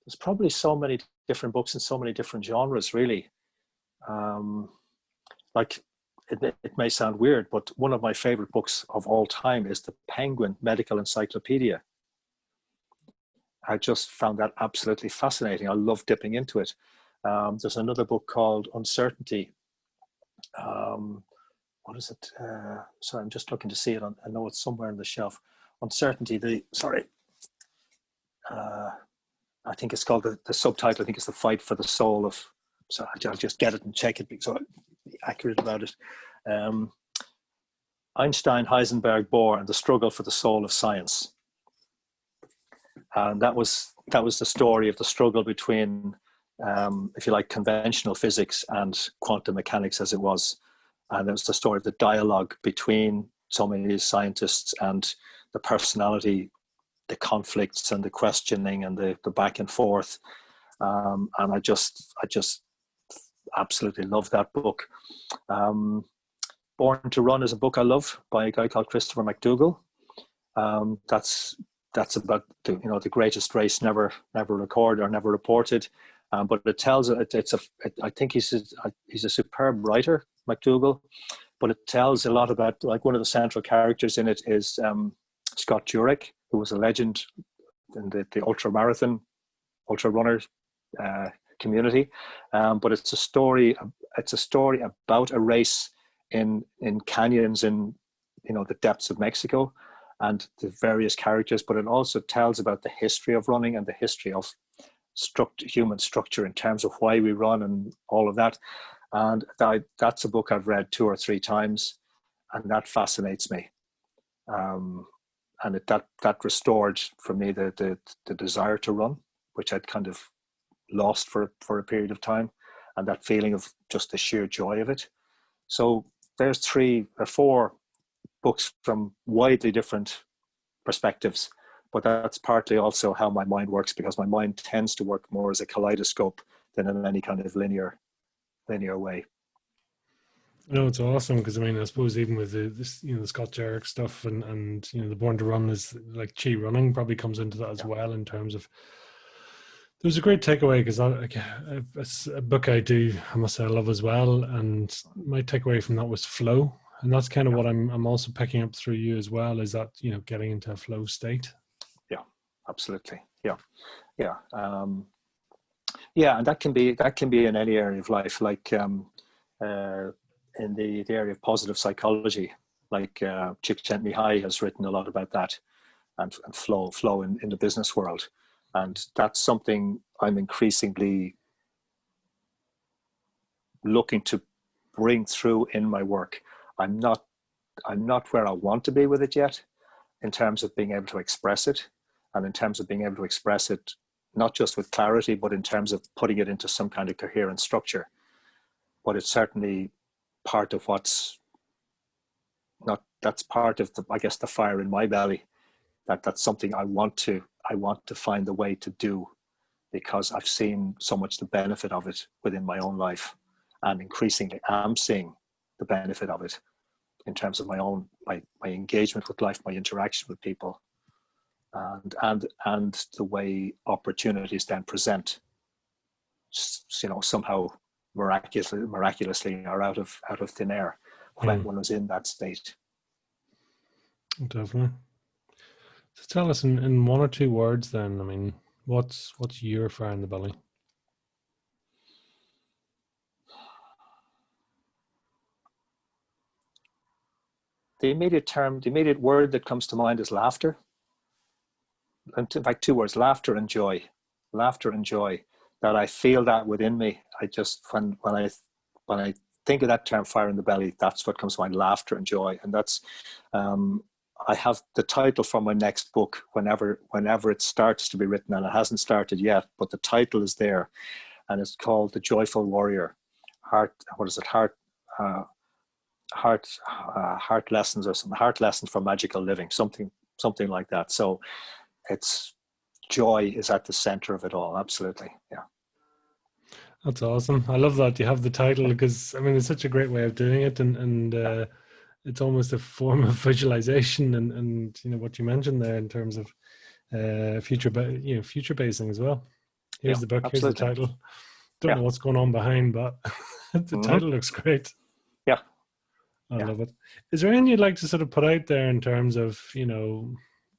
There's probably so many different books in so many different genres, really. Like it may sound weird, but one of my favorite books of all time is the Penguin Medical Encyclopedia. I just found that absolutely fascinating. I love dipping into it. There's another book called Uncertainty. What is it? Sorry, I'm just looking to see it. I know it's somewhere on the shelf. Uncertainty. I think it's called the subtitle. I think it's The Fight for the Soul of. So I'll just get it and check it because I'm accurate about it. Einstein, Heisenberg, Bohr, and the struggle for the soul of science. And that was the story of the struggle between, if you like, conventional physics and quantum mechanics as it was. And it was the story of the dialogue between so many of these scientists and the personality, the conflicts and the questioning and the back and forth. And I just absolutely love that book. Born to Run is a book I love by a guy called Christopher McDougall. That's about the greatest race never recorded or never reported. But it tells I think he's a superb writer, McDougall. But it tells a lot about, like, one of the central characters in it is Scott Jurek, who was a legend in the ultra runner community. But it's a story about a race in canyons in the depths of Mexico, and the various characters. But it also tells about the history of running and the history of human structure in terms of why we run and all of that. And that's a book I've read 2 or 3 times, and that fascinates me. And that restored for me the desire to run, which I'd kind of lost for a period of time, and that feeling of just the sheer joy of it. So there's 3 or 4 books from widely different perspectives, but that's partly also how my mind works, because my mind tends to work more as a kaleidoscope than in any kind of linear way. No, it's awesome, because I mean, I suppose even with the Scott Jurek stuff and the Born to Run is like chi running probably comes into that as well, in terms of there's a great takeaway, because it's a book I must say I love as well, and my takeaway from that was flow, and that's kind of what I'm also picking up through you as well, is that getting into a flow state. Yeah, absolutely. Yeah. And that can be in any area of life, like in the area of positive psychology, like Csikszentmihalyi has written a lot about that, and flow in the business world. And that's something I'm increasingly looking to bring through in my work. I'm not where I want to be with it yet, in terms of being able to express it, and in terms of being able to express it not just with clarity, but in terms of putting it into some kind of coherent structure. But it's certainly part of that's part of the fire in my belly. That's something I want to find the way to do, because I've seen so much the benefit of it within my own life, and increasingly I'm seeing the benefit of it in terms of my engagement with life, my interaction with people, and the way opportunities then present, somehow miraculously are out of thin air when one was in that state. Definitely. So tell us in 1 or 2 words then, I mean, what's your fire in the belly? The immediate word that comes to mind is laughter. And in fact, 2 words: laughter and joy. Laughter and joy. That I feel that within me. I just, when I think of that term, fire in the belly, that's what comes to mind: laughter and joy. And that's, I have the title for my next book whenever it starts to be written, and it hasn't started yet, but the title is there, and it's called The Joyful Warrior. Heart lessons, or some heart lessons for magical living, something like that. So it's joy is at the center of it all. Absolutely. Yeah. That's awesome. I love that you have the title, because I mean, it's such a great way of doing it, and it's almost a form of visualization, and what you mentioned there in terms of future basing as well. Here's the book. Absolutely. Here's the title. Don't know what's going on behind, but the title looks great. Yeah. I love it. Is there anything you'd like to sort of put out there in terms of,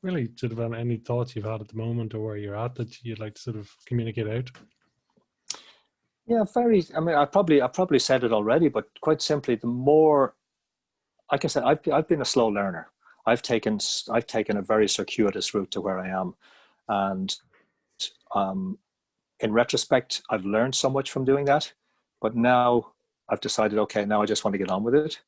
really sort of any thoughts you've had at the moment, or where you're at, that you'd like to sort of communicate out? Yeah, I mean, I probably said it already, but quite simply, the more, like I said, I've been a slow learner. I've taken a very circuitous route to where I am, and in retrospect, I've learned so much from doing that. But now I've decided, okay, now I just want to get on with it.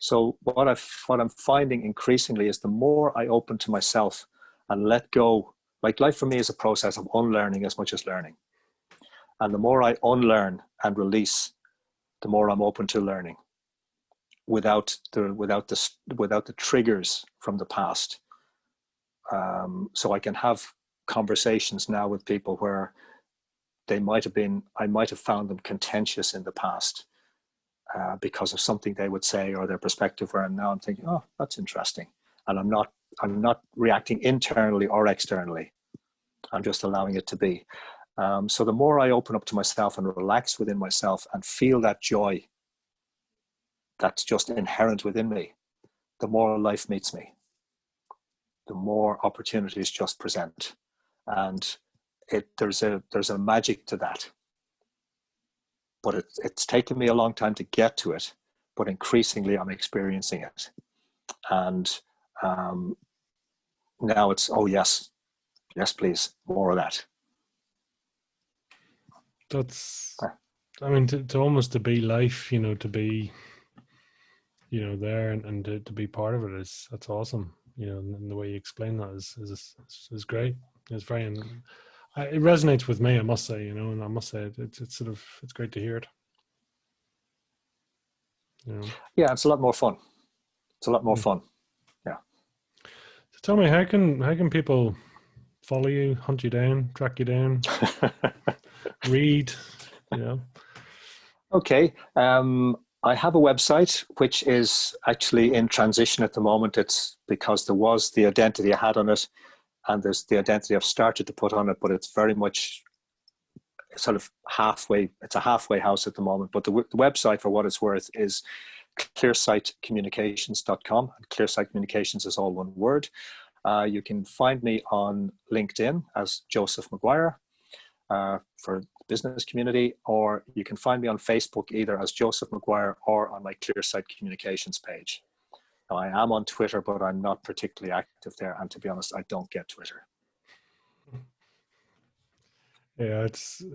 So what I'm finding increasingly is the more I open to myself and let go, like life for me is a process of unlearning as much as learning. And the more I unlearn and release, the more I'm open to learning without the triggers from the past. So I can have conversations now with people where I might have found them contentious in the past because of something they would say or their perspective, where now I'm thinking, oh, that's interesting. And I'm not reacting internally or externally. I'm just allowing it to be. So the more I open up to myself and relax within myself and feel that joy that's just inherent within me, the more life meets me, the more opportunities just present. And there's a magic to that. But it's taken me a long time to get to it, but increasingly I'm experiencing it. And now it's, oh yes, please, more of that. That's, I mean, to almost to be life, to be, there and to be part of it that's awesome. And the way you explain that is great. It's very, it resonates with me, I must say, and I must say it's great to hear it. Yeah, it's a lot more fun. It's a lot more fun. Yeah. So tell me, how can people follow you, hunt you down, track you down, read, Okay. I have a website which is actually in transition at the moment. It's because there was the identity I had on it, and there's the identity I've started to put on it, but it's very much sort of halfway. It's a halfway house at the moment. But the website, for what it's worth, is clearsightcommunications.com. Clearsight Communications is all one word. You can find me on LinkedIn as Joseph McGuire for the business community, or you can find me on Facebook either as Joseph McGuire or on my Clearsight Communications page. Now, I am on Twitter, but I'm not particularly active there. And to be honest, I don't get Twitter. Yeah, it's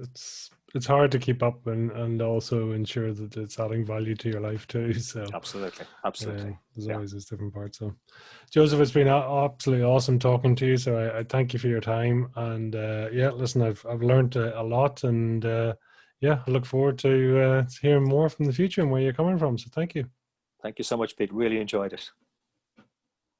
hard to keep up and also ensure that it's adding value to your life too. So absolutely. There's always these different parts. So, Joseph, it's been absolutely awesome talking to you. So I thank you for your time. And listen, I've learned a lot, and I look forward to hearing more from the future and where you're coming from. So thank you. Thank you so much, Pete. Really enjoyed it.